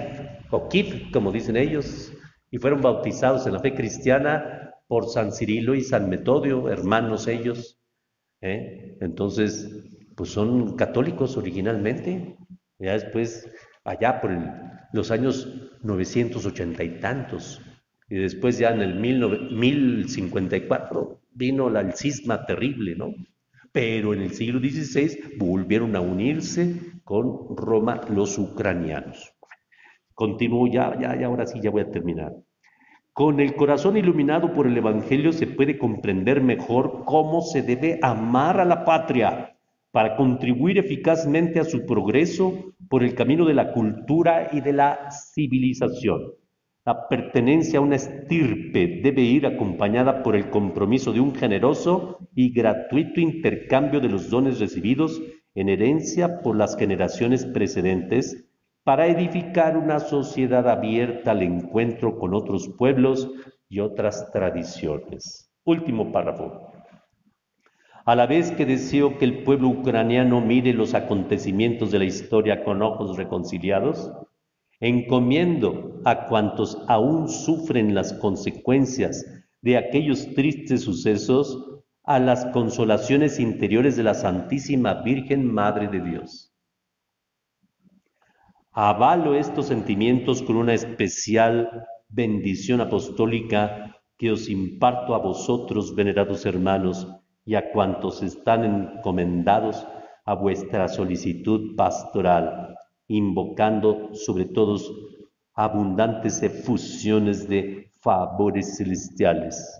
o Kiev, como dicen ellos, y fueron bautizados en la fe cristiana por San Cirilo y San Metodio, hermanos ellos. Entonces, pues son católicos originalmente, ya después, allá por los años 980 y tantos, y después ya en el 1054 vino el cisma terrible, ¿no? Pero en el siglo XVI volvieron a unirse con Roma los ucranianos. Continúo ahora sí, ya voy a terminar. Con el corazón iluminado por el Evangelio se puede comprender mejor cómo se debe amar a la patria para contribuir eficazmente a su progreso por el camino de la cultura y de la civilización. La pertenencia a una estirpe debe ir acompañada por el compromiso de un generoso y gratuito intercambio de los dones recibidos en herencia por las generaciones precedentes, para edificar una sociedad abierta al encuentro con otros pueblos y otras tradiciones. Último párrafo. A la vez que deseo que el pueblo ucraniano mire los acontecimientos de la historia con ojos reconciliados, encomiendo a cuantos aún sufren las consecuencias de aquellos tristes sucesos a las consolaciones interiores de la Santísima Virgen Madre de Dios. Avalo estos sentimientos con una especial bendición apostólica que os imparto a vosotros, venerados hermanos, y a cuantos están encomendados a vuestra solicitud pastoral, invocando sobre todos abundantes efusiones de favores celestiales.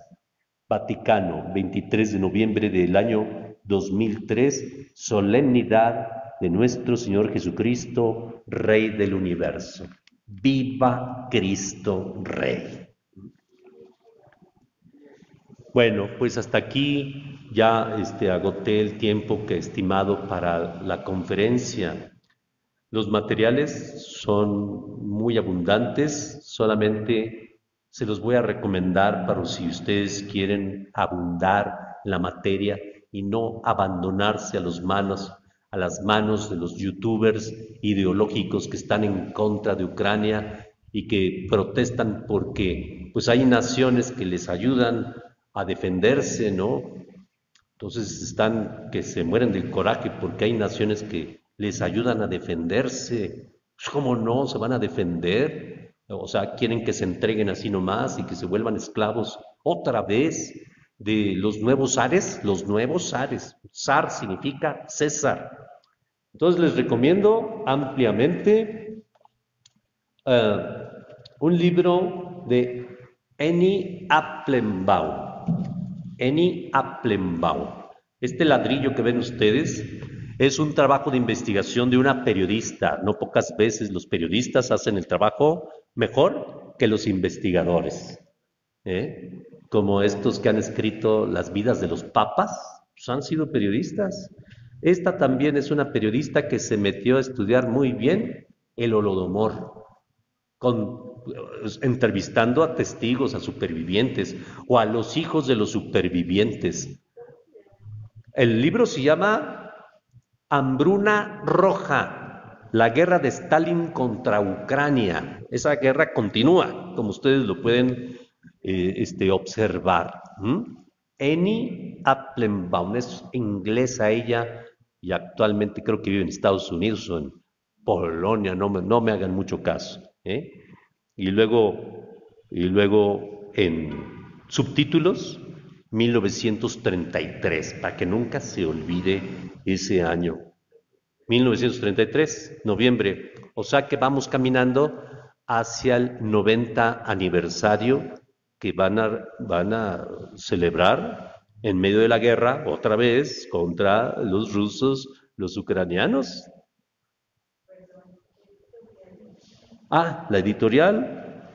Vaticano, 23 de noviembre del año 2003, solemnidad de nuestro Señor Jesucristo, Rey del Universo. ¡Viva Cristo Rey! Bueno, pues hasta aquí ya agoté el tiempo que he estimado para la conferencia. Los materiales son muy abundantes, solamente se los voy a recomendar para si ustedes quieren abundar en la materia y no abandonarse a las manos de los youtubers ideológicos que están en contra de Ucrania y que protestan porque pues hay naciones que les ayudan a defenderse, ¿no? Entonces están que se mueren del coraje porque hay naciones que les ayudan a defenderse. Pues, ¿cómo no se van a defender? O sea, quieren que se entreguen así nomás y que se vuelvan esclavos otra vez de los nuevos zares. Los nuevos zares. Zar significa César. Entonces les recomiendo ampliamente un libro de Henny Applebaum. Henny Applebaum. Este ladrillo que ven ustedes es un trabajo de investigación de una periodista. No pocas veces los periodistas hacen el trabajo mejor que los investigadores. Como estos que han escrito las vidas de los papas, pues han sido periodistas. Esta también es una periodista que se metió a estudiar muy bien el Holodomor, entrevistando a testigos, a supervivientes o a los hijos de los supervivientes. El libro se llama Hambruna Roja, la guerra de Stalin contra Ucrania. Esa guerra continúa, como ustedes lo pueden observar. Annie Applebaum es inglesa ella y actualmente creo que vive en Estados Unidos o en Polonia, no me hagan mucho caso. Y luego en subtítulos, 1933, para que nunca se olvide ese año. 1933, noviembre. O sea que vamos caminando hacia el 90 aniversario que van a celebrar en medio de la guerra, otra vez, contra los rusos, los ucranianos. La editorial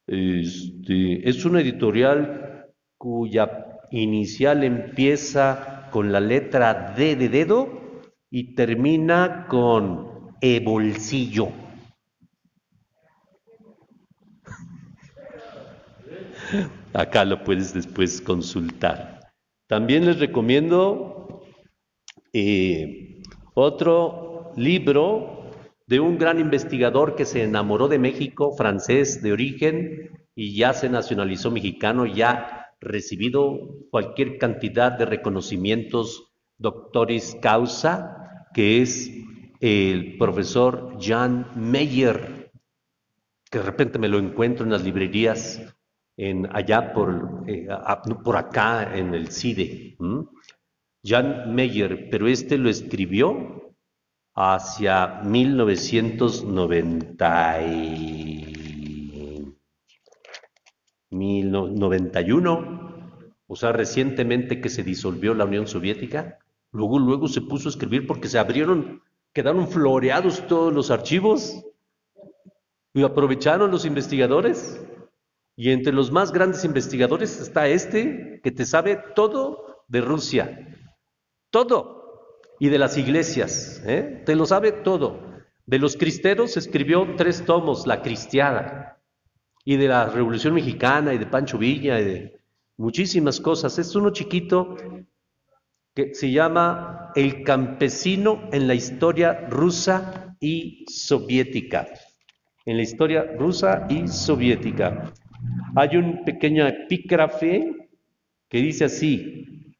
es una editorial cuya inicial empieza con la letra D de dedo y termina con bolsillo. Acá lo puedes después consultar. También les recomiendo otro libro de un gran investigador que se enamoró de México, francés de origen, y ya se nacionalizó mexicano, ya recibido cualquier cantidad de reconocimientos doctoris causa, que es el profesor Jan Meyer, que de repente me lo encuentro en las librerías allá por acá en el CIDE. Jan Meyer, pero lo escribió hacia 1991, o sea, recientemente que se disolvió la Unión Soviética. Luego se puso a escribir porque quedaron floreados todos los archivos y aprovecharon los investigadores. Y entre los más grandes investigadores está que te sabe todo de Rusia, todo, y de las iglesias, te lo sabe todo. De los cristeros escribió 3 tomos, La Cristiada, y de la Revolución Mexicana, y de Pancho Villa, y de muchísimas cosas. Es uno chiquito que se llama El campesino en la historia rusa y soviética. En la historia rusa y soviética. Hay un pequeño epígrafe que dice así: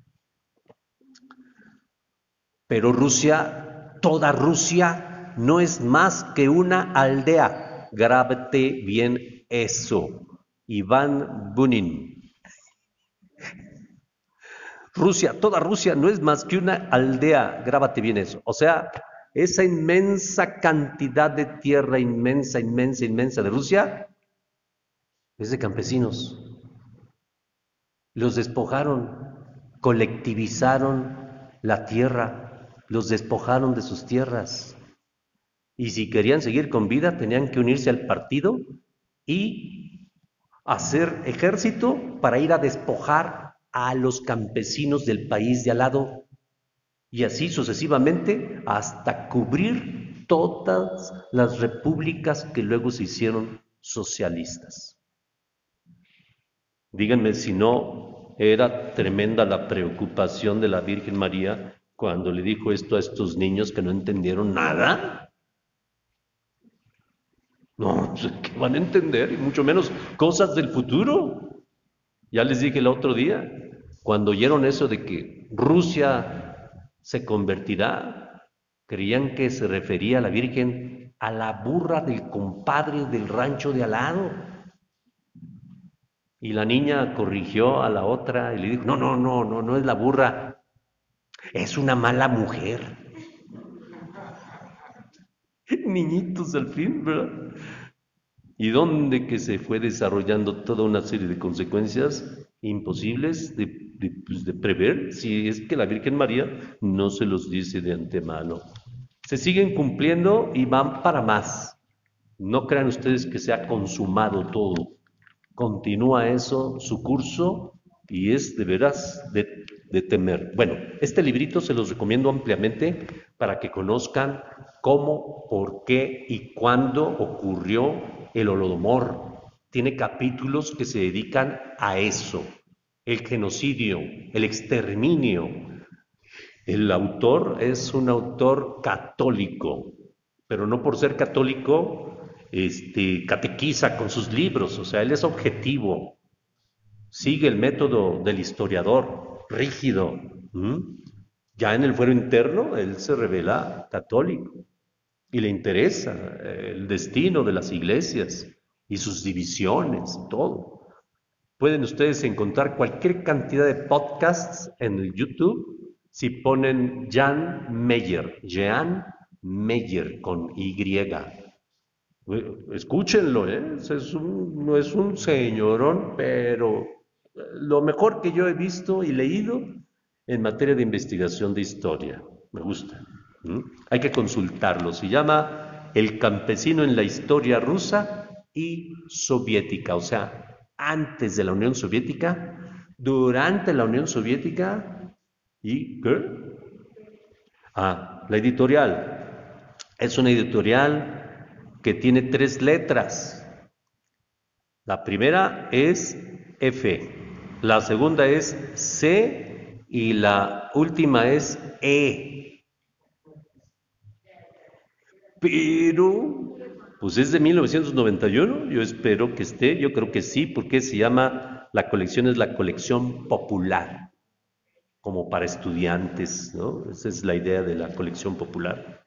pero Rusia, toda Rusia, no es más que una aldea. Grábate bien eso. Iván Bunin. Toda Rusia no es más que una aldea. Grábate bien eso. O sea, esa inmensa cantidad de tierra, inmensa de Rusia, es de campesinos. Los despojaron, colectivizaron la tierra, los despojaron de sus tierras. Y si querían seguir con vida, tenían que unirse al partido y hacer ejército para ir a despojar a los campesinos del país de al lado. Y así sucesivamente hasta cubrir todas las repúblicas que luego se hicieron socialistas. Díganme si no era tremenda la preocupación de la Virgen María cuando le dijo esto a estos niños que no entendieron nada. No, ¿qué van a entender? Y mucho menos cosas del futuro. Ya les dije el otro día, cuando oyeron eso de que Rusia se convertirá, creían que se refería a la Virgen a la burra del compadre del rancho de al lado. Y la niña corrigió a la otra y le dijo: no es la burra, es una mala mujer. Niñitos al fin, ¿verdad? ¿Y dónde que se fue desarrollando toda una serie de consecuencias imposibles de prever, si es que la Virgen María no se los dice de antemano? Se siguen cumpliendo y van para más. No crean ustedes que se ha consumado todo. Continúa eso, su curso, y es de veras de temer. Bueno, este librito se los recomiendo ampliamente para que conozcan cómo, por qué y cuándo ocurrió el Holodomor. Tiene capítulos que se dedican a eso, el genocidio, el exterminio. El autor es un autor católico, pero no por ser católico catequiza con sus libros, o sea, él es objetivo. sigue el método del historiador, rígido. Ya en el fuero interno, él se revela católico y le interesa el destino de las iglesias y sus divisiones, todo. Pueden ustedes encontrar cualquier cantidad de podcasts en el YouTube si ponen Jan Meyer, con Y. Escúchenlo, ¿eh? No es un señorón, pero lo mejor que yo he visto y leído en materia de investigación de historia. Me gusta. Hay que consultarlo. Se llama El campesino en la historia rusa y soviética, o sea, antes de la Unión Soviética, durante la Unión Soviética y ¿qué? La editorial. Es una editorial que tiene 3 letras. La primera es F, la segunda es C y la última es E. Pero, pues es de 1991, yo espero que esté, yo creo que sí, porque se llama, la colección es la colección popular, como para estudiantes, ¿no? Esa es la idea de la colección popular.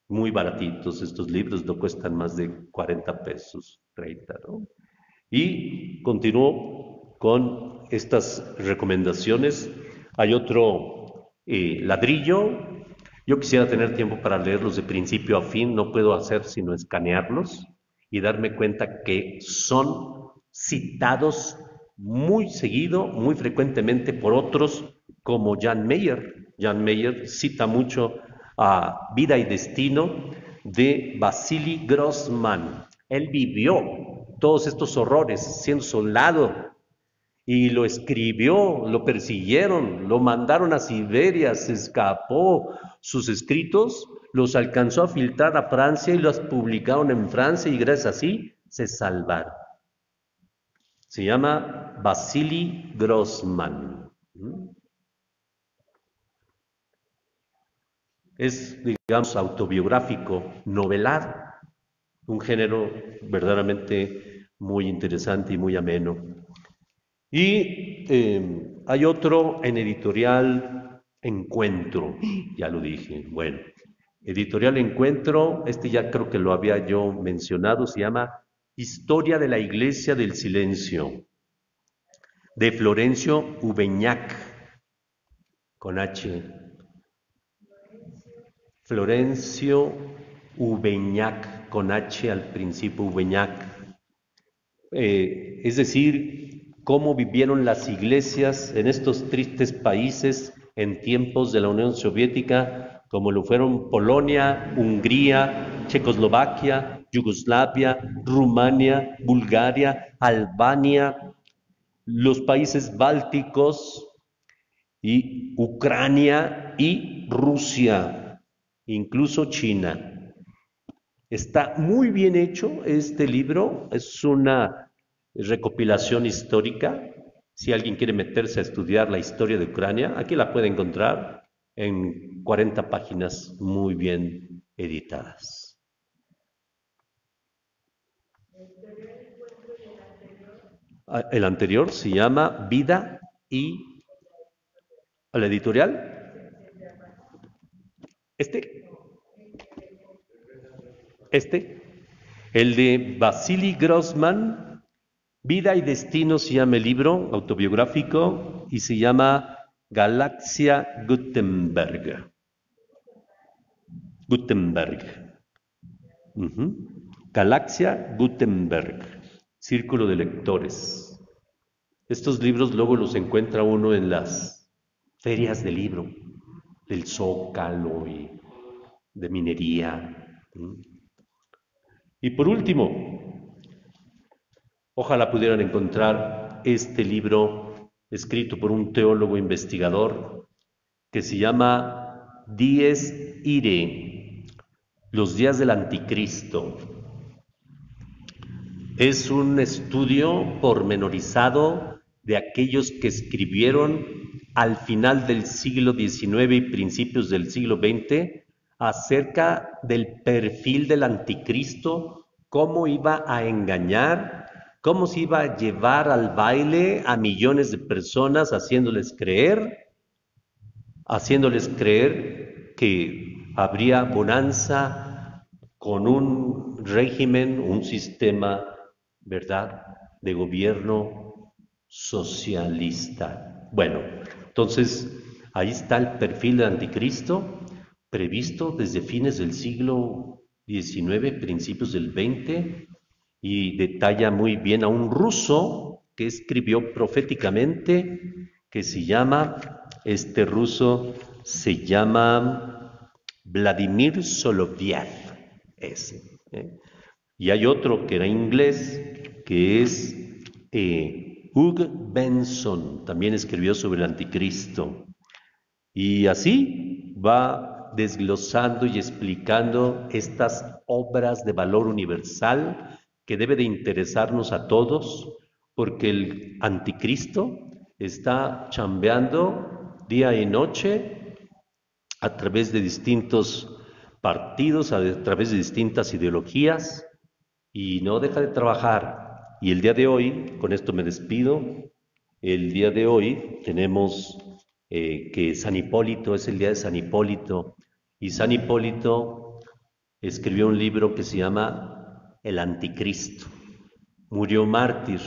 Muy baratitos estos libros, no cuestan más de 40 pesos, 30, ¿no? Y continúo con estas recomendaciones. Hay otro ladrillo. Yo quisiera tener tiempo para leerlos de principio a fin, no puedo hacer sino escanearlos y darme cuenta que son citados muy seguido, muy frecuentemente por otros como Jan Meyer. Jan Meyer cita mucho a Vida y Destino de Vasily Grossman. Él vivió todos estos horrores siendo soldado y lo escribió, lo persiguieron, lo mandaron a Siberia, se escapó. Sus escritos los alcanzó a filtrar a Francia y los publicaron en Francia y gracias a sí se salvaron. Se llama Vasily Grossman. Es, digamos, autobiográfico, novelado, un género verdaderamente muy interesante y muy ameno. Y hay otro en editorial Encuentro, ya lo dije, bueno, editorial Encuentro, este ya creo que lo había yo mencionado, se llama Historia de la Iglesia del Silencio, de Florencio Ubeñac, con H. Florencio Ubeñac, con H al principio, Ubeñac. Es decir, cómo vivieron las iglesias en estos tristes países en tiempos de la Unión Soviética, como lo fueron Polonia, Hungría, Checoslovaquia, Yugoslavia, Rumania, Bulgaria, Albania, los países bálticos y Ucrania y Rusia, incluso China. Está muy bien hecho este libro, es una recopilación histórica. Si alguien quiere meterse a estudiar la historia de Ucrania, aquí la puede encontrar en 40 páginas muy bien editadas. El anterior se llama Vida y... ¿La editorial? El de Vasily Grossman, Vida y Destino se llama el libro autobiográfico y se llama Galaxia Gutenberg. Galaxia Gutenberg, Círculo de Lectores. Estos libros luego los encuentra uno en las ferias de libro, del Zócalo y de minería. Y por último, ojalá pudieran encontrar este libro escrito por un teólogo investigador que se llama Dies Irae, los días del anticristo. Es un estudio pormenorizado de aquellos que escribieron al final del siglo XIX y principios del siglo XX acerca del perfil del anticristo, cómo iba a engañar, ¿Cómo se iba a llevar al baile a millones de personas haciéndoles creer que habría bonanza con un régimen, un sistema, ¿verdad?, de gobierno socialista? Bueno, entonces ahí está el perfil del anticristo previsto desde fines del siglo XIX, principios del XX, y detalla muy bien a un ruso que escribió proféticamente, que este ruso se llama Vladimir Soloviev, ese, ¿eh? Y hay otro que era inglés, que es Hugh Benson, también escribió sobre el anticristo. Y así va desglosando y explicando estas obras de valor universal que debe de interesarnos a todos, porque el anticristo está chambeando día y noche a través de distintos partidos, a través de distintas ideologías, y no deja de trabajar. Y el día de hoy, con esto me despido, el día de hoy tenemos que San Hipólito, es el día de San Hipólito, y San Hipólito escribió un libro que se llama El Anticristo. Murió mártir,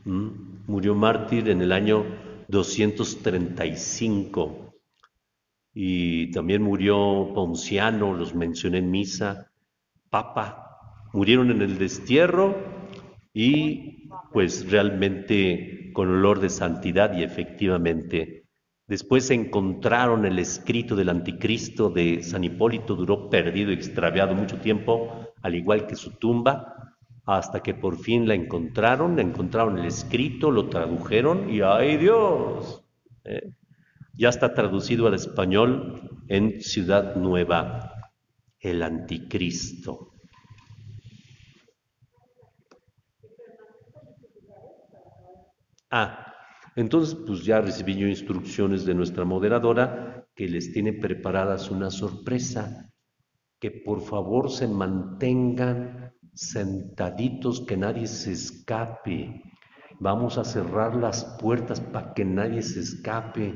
murió mártir en el año 235, y también murió Ponciano, los mencioné en misa, Papa, murieron en el destierro y pues realmente con olor de santidad, y efectivamente después encontraron el escrito del anticristo de San Hipólito, duró perdido y extraviado mucho tiempo, al igual que su tumba, hasta que por fin encontraron el escrito, lo tradujeron y ¡ay Dios! Ya está traducido al español en Ciudad Nueva, el anticristo. Entonces pues ya recibí yo instrucciones de nuestra moderadora que les tiene preparadas una sorpresa, que por favor se mantengan sentaditos, que nadie se escape. Vamos a cerrar las puertas para que nadie se escape.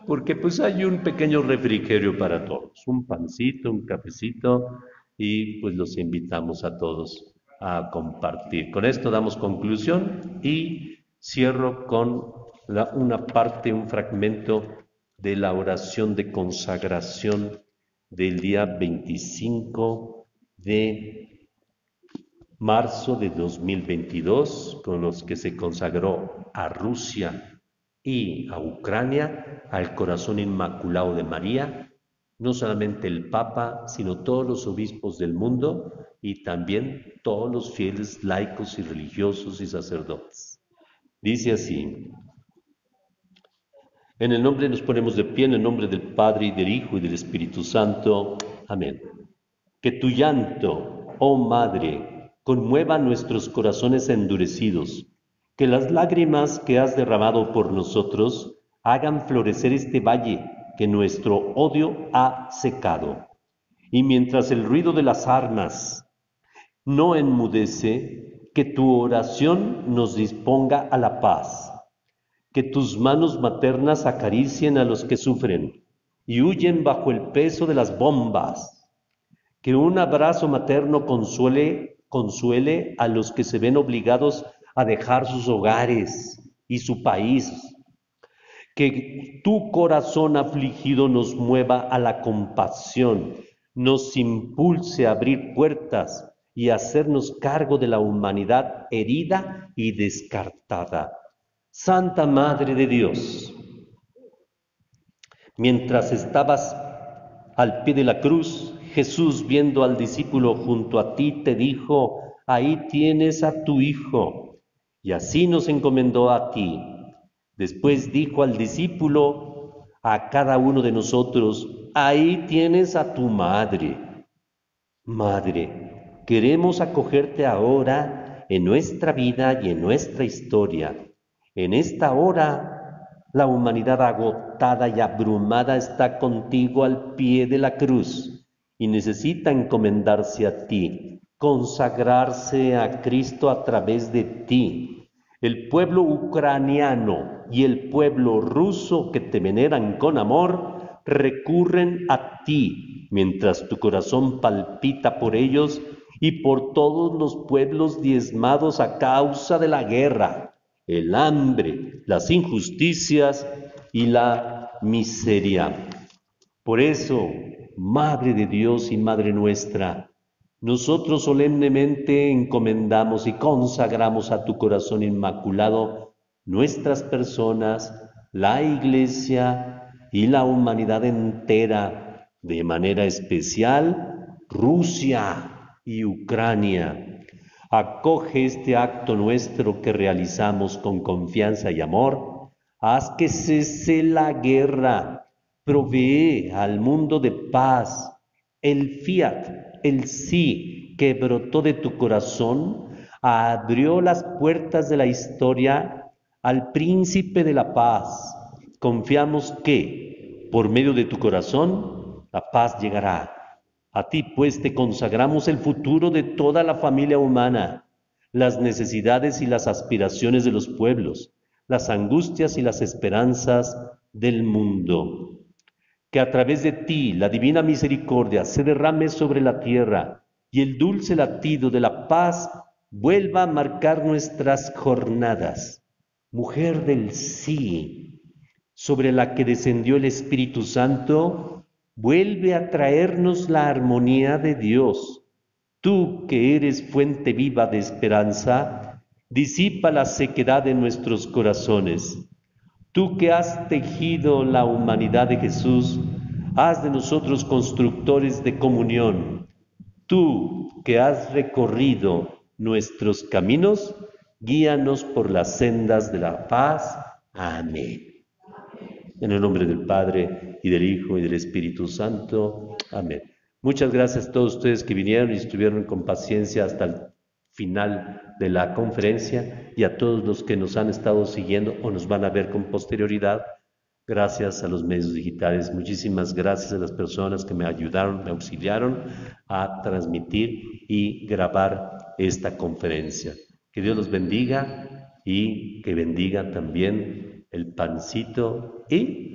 Porque pues hay un pequeño refrigerio para todos, un pancito, un cafecito, y pues los invitamos a todos a compartir. Con esto damos conclusión y cierro con un fragmento de la oración de consagración del día 25 de marzo de 2022, con los que se consagró a Rusia y a Ucrania al corazón inmaculado de María, no solamente el Papa, sino todos los obispos del mundo y también todos los fieles laicos y religiosos y sacerdotes. Dice así: en el nombre, nos ponemos de pie en el nombre del Padre y del Hijo y del Espíritu Santo. Amén. Que tu llanto, oh Madre, conmueva nuestros corazones endurecidos, que las lágrimas que has derramado por nosotros hagan florecer este valle que nuestro odio ha secado. Y mientras el ruido de las armas no enmudece, que tu oración nos disponga a la paz. Que tus manos maternas acaricien a los que sufren y huyen bajo el peso de las bombas. Que un abrazo materno consuele a los que se ven obligados a dejar sus hogares y su país. Que tu corazón afligido nos mueva a la compasión, nos impulse a abrir puertas y a hacernos cargo de la humanidad herida y descartada. Santa Madre de Dios, mientras estabas al pie de la cruz, Jesús, viendo al discípulo junto a ti, te dijo: ahí tienes a tu hijo. Y así nos encomendó a ti. Después dijo al discípulo, a cada uno de nosotros: ahí tienes a tu madre. Madre, queremos acogerte ahora en nuestra vida y en nuestra historia. En esta hora, la humanidad agotada y abrumada está contigo al pie de la cruz y necesita encomendarse a ti. consagrarse a Cristo a través de ti. El pueblo ucraniano y el pueblo ruso que te veneran con amor recurren a ti, mientras tu corazón palpita por ellos y por todos los pueblos diezmados a causa de la guerra, el hambre, las injusticias y la miseria. Por eso, Madre de Dios y Madre nuestra, nosotros solemnemente encomendamos y consagramos a tu corazón inmaculado nuestras personas, la Iglesia y la humanidad entera, de manera especial Rusia y Ucrania. Acoge este acto nuestro que realizamos con confianza y amor. Haz que cese la guerra. Provee al mundo de paz. El fiat, el sí que brotó de tu corazón, abrió las puertas de la historia al príncipe de la paz. Confiamos que, por medio de tu corazón, la paz llegará. A ti, pues, te consagramos el futuro de toda la familia humana, las necesidades y las aspiraciones de los pueblos, las angustias y las esperanzas del mundo. Que a través de ti la divina misericordia se derrame sobre la tierra y el dulce latido de la paz vuelva a marcar nuestras jornadas. Mujer del sí, sobre la que descendió el Espíritu Santo, vuelve a traernos la armonía de Dios. Tú que eres fuente viva de esperanza, disipa la sequedad de nuestros corazones. Tú que has tejido la humanidad de Jesús, haz de nosotros constructores de comunión. Tú que has recorrido nuestros caminos, guíanos por las sendas de la paz. Amén. En el nombre del Padre, y del Hijo, y del Espíritu Santo. Amén. Muchas gracias a todos ustedes que vinieron y estuvieron con paciencia hasta el final de la conferencia, y a todos los que nos han estado siguiendo o nos van a ver con posterioridad. Gracias a los medios digitales. Muchísimas gracias a las personas que me ayudaron, me auxiliaron a transmitir y grabar esta conferencia. Que Dios los bendiga y que bendiga también el pancito y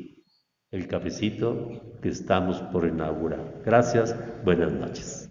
el cafecito que estamos por inaugurar. Gracias, buenas noches.